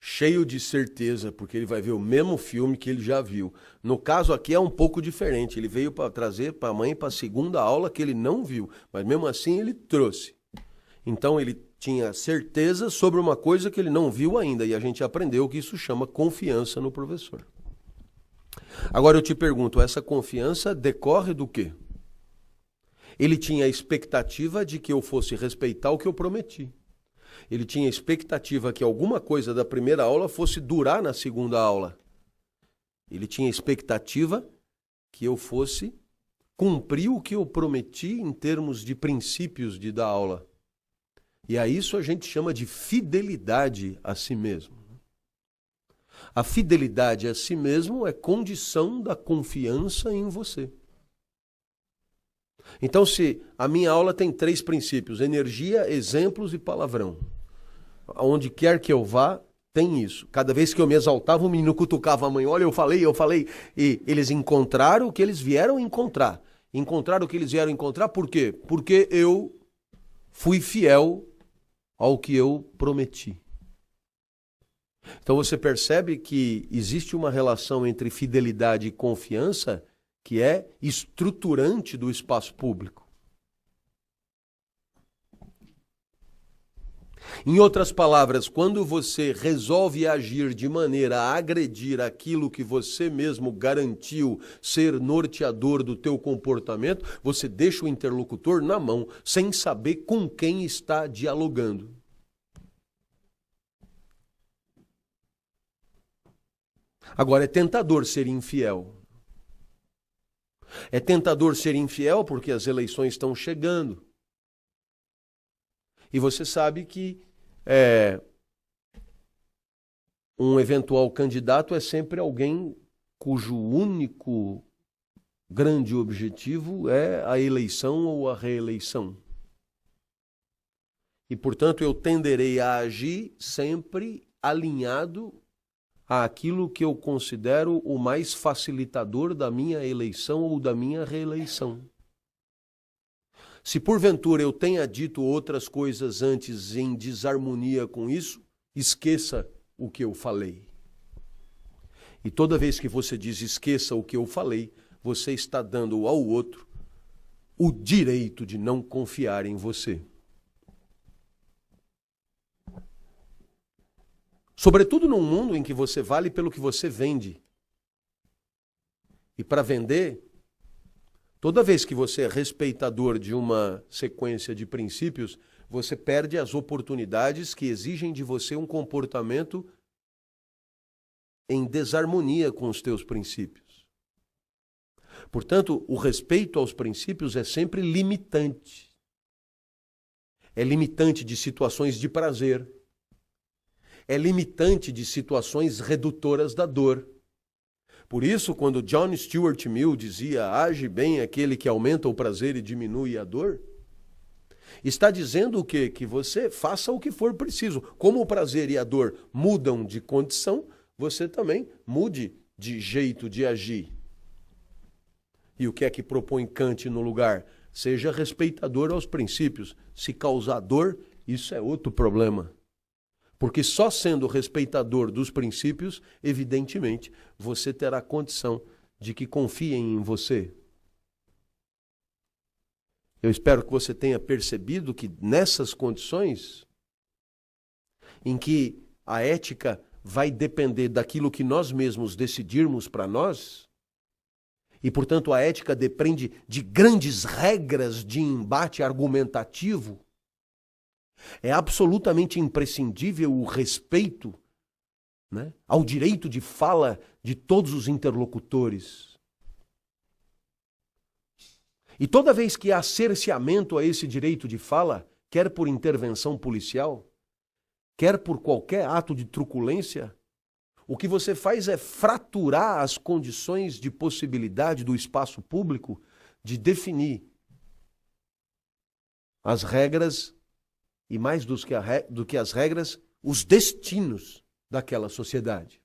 cheio de certeza, porque ele vai ver o mesmo filme que ele já viu. No caso aqui é um pouco diferente, ele veio para trazer para a mãe para a segunda aula que ele não viu, mas mesmo assim ele trouxe. Então ele tinha certeza sobre uma coisa que ele não viu ainda, e a gente aprendeu que isso chama confiança no professor. Agora eu te pergunto, essa confiança decorre do quê? Ele tinha a expectativa de que eu fosse respeitar o que eu prometi. Ele tinha a expectativa que alguma coisa da primeira aula fosse durar na segunda aula. Ele tinha a expectativa que eu fosse cumprir o que eu prometi em termos de princípios de dar aula. E a isso a gente chama de fidelidade a si mesmo. A fidelidade a si mesmo é condição da confiança em você. Então, se a minha aula tem 3 princípios, energia, exemplos e palavrão. Aonde quer que eu vá, tem isso. Cada vez que eu me exaltava, o menino cutucava a mãe. Olha, eu falei. E eles encontraram o que eles vieram encontrar. Encontraram o que eles vieram encontrar, por quê? Porque eu fui fiel ao que eu prometi. Então você percebe que existe uma relação entre fidelidade e confiança que é estruturante do espaço público. Em outras palavras, quando você resolve agir de maneira a agredir aquilo que você mesmo garantiu ser norteador do teu comportamento, você deixa o interlocutor na mão, sem saber com quem está dialogando. Agora, é tentador ser infiel. É tentador ser infiel porque as eleições estão chegando. E você sabe que um eventual candidato é sempre alguém cujo único grande objetivo é a eleição ou a reeleição. E, portanto, eu tenderei a agir sempre alinhado àquilo que eu considero o mais facilitador da minha eleição ou da minha reeleição. Se porventura eu tenha dito outras coisas antes em desarmonia com isso, esqueça o que eu falei. E toda vez que você diz esqueça o que eu falei, você está dando ao outro o direito de não confiar em você. Sobretudo num mundo em que você vale pelo que você vende. E para vender, toda vez que você é respeitador de uma sequência de princípios, você perde as oportunidades que exigem de você um comportamento em desarmonia com os teus princípios. Portanto, o respeito aos princípios é sempre limitante. É limitante de situações de prazer. É limitante de situações redutoras da dor. Por isso, quando John Stuart Mill dizia, age bem aquele que aumenta o prazer e diminui a dor, está dizendo o quê? Que você faça o que for preciso. Como o prazer e a dor mudam de condição, você também mude de jeito de agir. E o que é que propõe Kant no lugar? Seja respeitador aos princípios. Se causar dor, isso é outro problema. Porque só sendo respeitador dos princípios, evidentemente, você terá condição de que confiem em você. Eu espero que você tenha percebido que nessas condições, em que a ética vai depender daquilo que nós mesmos decidirmos para nós, e, portanto, a ética depende de grandes regras de embate argumentativo, é absolutamente imprescindível o respeito, né, ao direito de fala de todos os interlocutores. E toda vez que há cerceamento a esse direito de fala, quer por intervenção policial, quer por qualquer ato de truculência, o que você faz é fraturar as condições de possibilidade do espaço público de definir as regras e, mais do que as regras, os destinos daquela sociedade.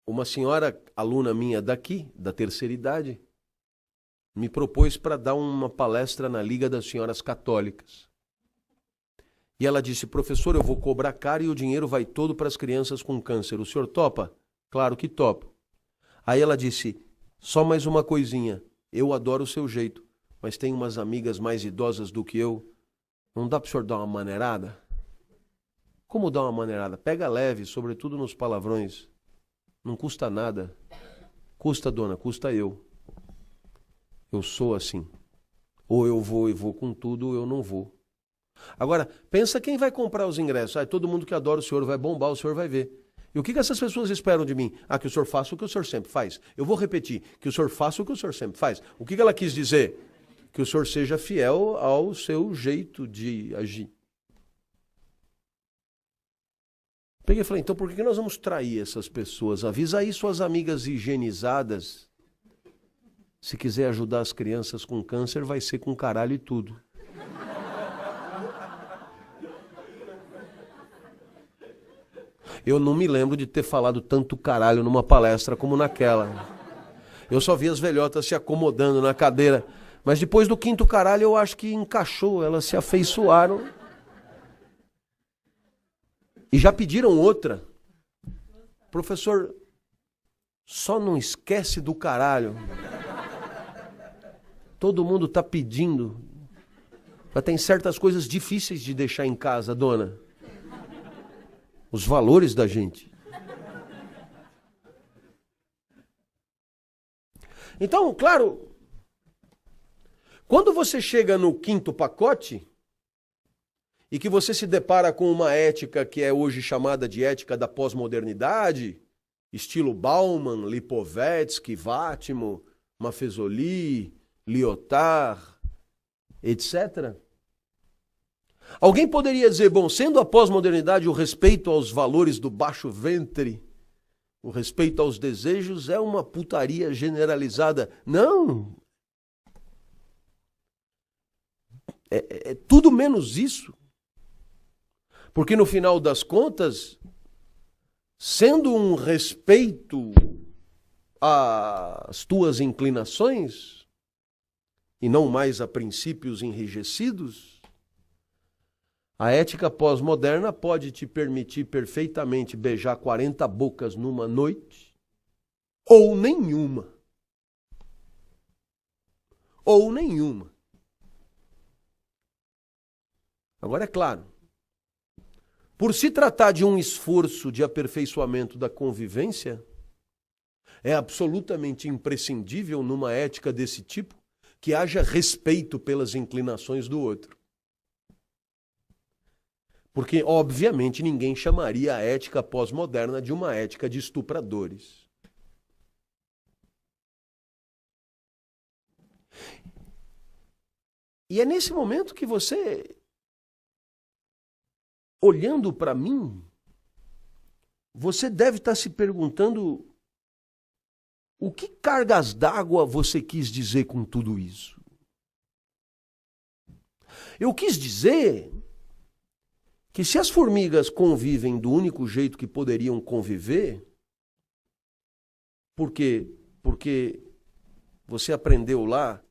Uma senhora, aluna minha daqui, da terceira idade, me propôs para dar uma palestra na Liga das Senhoras Católicas. E ela disse, professor, eu vou cobrar caro e o dinheiro vai todo para as crianças com câncer. O senhor topa? Claro que topo. Aí ela disse, só mais uma coisinha, eu adoro o seu jeito, mas tem umas amigas mais idosas do que eu. Não dá para o senhor dar uma maneirada? Como dar uma maneirada? Pega leve, sobretudo nos palavrões. Não custa nada. Custa, dona, custa eu. Eu sou assim. Ou eu vou e vou com tudo, ou eu não vou. Agora, pensa quem vai comprar os ingressos. Todo mundo que adora o senhor vai bombar, o senhor vai ver. E o que essas pessoas esperam de mim? Que o senhor faça o que o senhor sempre faz. Eu vou repetir, que o senhor faça o que o senhor sempre faz. O que ela quis dizer? Que o senhor seja fiel ao seu jeito de agir. Peguei e falei, então por que nós vamos trair essas pessoas? Avisa aí suas amigas higienizadas. Se quiser ajudar as crianças com câncer, vai ser com caralho e tudo. Eu não me lembro de ter falado tanto caralho numa palestra como naquela. Eu só vi as velhotas se acomodando na cadeira. Mas depois do quinto caralho eu acho que encaixou, elas se afeiçoaram. E já pediram outra. Professor, só não esquece do caralho. Todo mundo está pedindo. Mas tem certas coisas difíceis de deixar em casa, dona. Os valores da gente. Então, claro, quando você chega no quinto pacote e que você se depara com uma ética que é hoje chamada de ética da pós-modernidade, estilo Bauman, Lipovetsky, Vatimo, Maffesoli, Lyotard, etc. Alguém poderia dizer, bom, sendo a pós-modernidade o respeito aos valores do baixo ventre, o respeito aos desejos é uma putaria generalizada. Não! É tudo menos isso. Porque no final das contas, sendo um respeito às tuas inclinações, e não mais a princípios enrijecidos, a ética pós-moderna pode te permitir perfeitamente beijar 40 bocas numa noite, ou nenhuma. Ou nenhuma. Agora é claro, por se tratar de um esforço de aperfeiçoamento da convivência, é absolutamente imprescindível numa ética desse tipo que haja respeito pelas inclinações do outro. Porque, obviamente, ninguém chamaria a ética pós-moderna de uma ética de estupradores. E é nesse momento que você, olhando para mim, você deve estar se perguntando o que cargas d'água você quis dizer com tudo isso? Eu quis dizer que se as formigas convivem do único jeito que poderiam conviver, porque você aprendeu lá,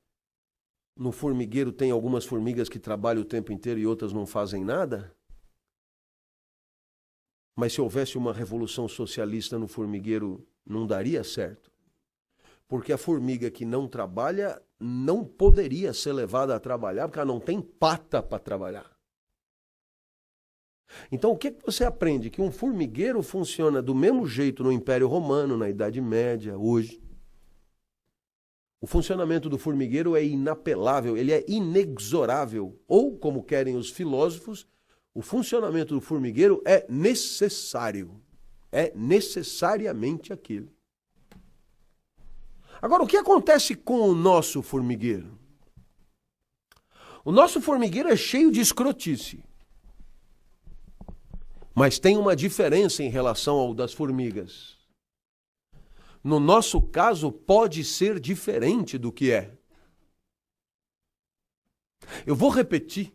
no formigueiro tem algumas formigas que trabalham o tempo inteiro e outras não fazem nada? Mas se houvesse uma revolução socialista no formigueiro, não daria certo? Porque a formiga que não trabalha não poderia ser levada a trabalhar, porque ela não tem pata para trabalhar. Então o que você aprende? Que um formigueiro funciona do mesmo jeito no Império Romano, na Idade Média, hoje. O funcionamento do formigueiro é inapelável, ele é inexorável. Ou, como querem os filósofos, o funcionamento do formigueiro é necessário. É necessariamente aquilo. Agora, o que acontece com o nosso formigueiro? O nosso formigueiro é cheio de escrotice. Mas tem uma diferença em relação ao das formigas. No nosso caso, pode ser diferente do que é. Eu vou repetir.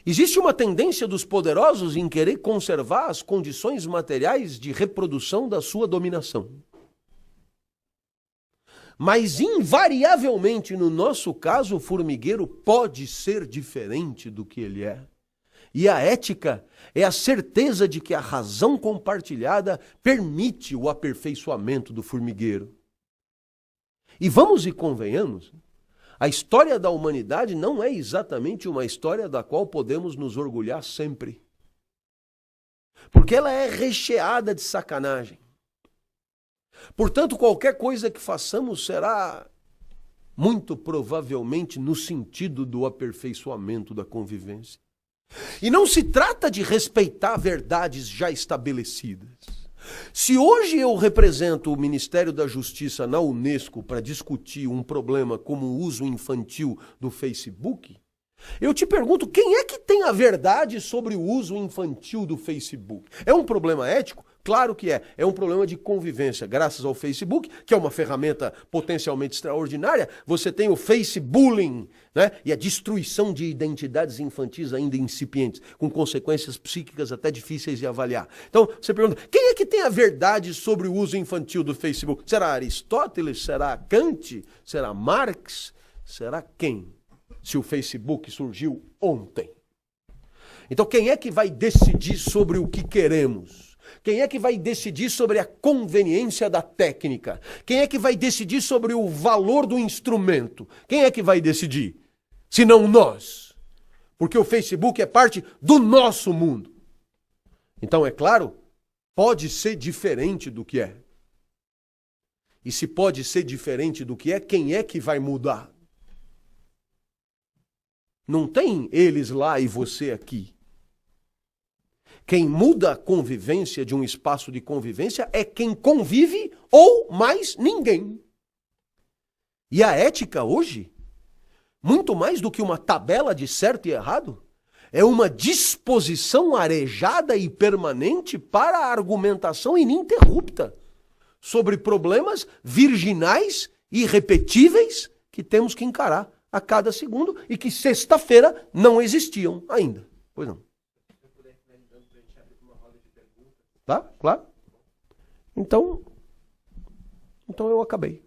Existe uma tendência dos poderosos em querer conservar as condições materiais de reprodução da sua dominação. Mas, invariavelmente, no nosso caso, o formigueiro pode ser diferente do que ele é. E a ética é a certeza de que a razão compartilhada permite o aperfeiçoamento do formigueiro. E vamos e convenhamos, a história da humanidade não é exatamente uma história da qual podemos nos orgulhar sempre. Porque ela é recheada de sacanagem. Portanto, qualquer coisa que façamos será muito provavelmente no sentido do aperfeiçoamento da convivência. E não se trata de respeitar verdades já estabelecidas. Se hoje eu represento o Ministério da Justiça na Unesco para discutir um problema como o uso infantil do Facebook, eu te pergunto, quem é que tem a verdade sobre o uso infantil do Facebook? É um problema ético? Claro que é. É um problema de convivência. Graças ao Facebook, que é uma ferramenta potencialmente extraordinária, você tem o Facebullying, né? E a destruição de identidades infantis ainda incipientes, com consequências psíquicas até difíceis de avaliar. Então, você pergunta, quem é que tem a verdade sobre o uso infantil do Facebook? Será Aristóteles? Será Kant? Será Marx? Será quem? Se o Facebook surgiu ontem. Então, quem é que vai decidir sobre o que queremos? Quem é que vai decidir sobre a conveniência da técnica? Quem é que vai decidir sobre o valor do instrumento? Quem é que vai decidir? Se não nós. Porque o Facebook é parte do nosso mundo. Então, é claro, pode ser diferente do que é. E se pode ser diferente do que é, quem é que vai mudar? Não tem eles lá e você aqui. Quem muda a convivência de um espaço de convivência é quem convive ou mais ninguém. E a ética hoje, muito mais do que uma tabela de certo e errado, é uma disposição arejada e permanente para a argumentação ininterrupta sobre problemas virginais e irrepetíveis que temos que encarar a cada segundo e que sexta-feira não existiam ainda. Pois não. Tá? Claro? Então eu acabei.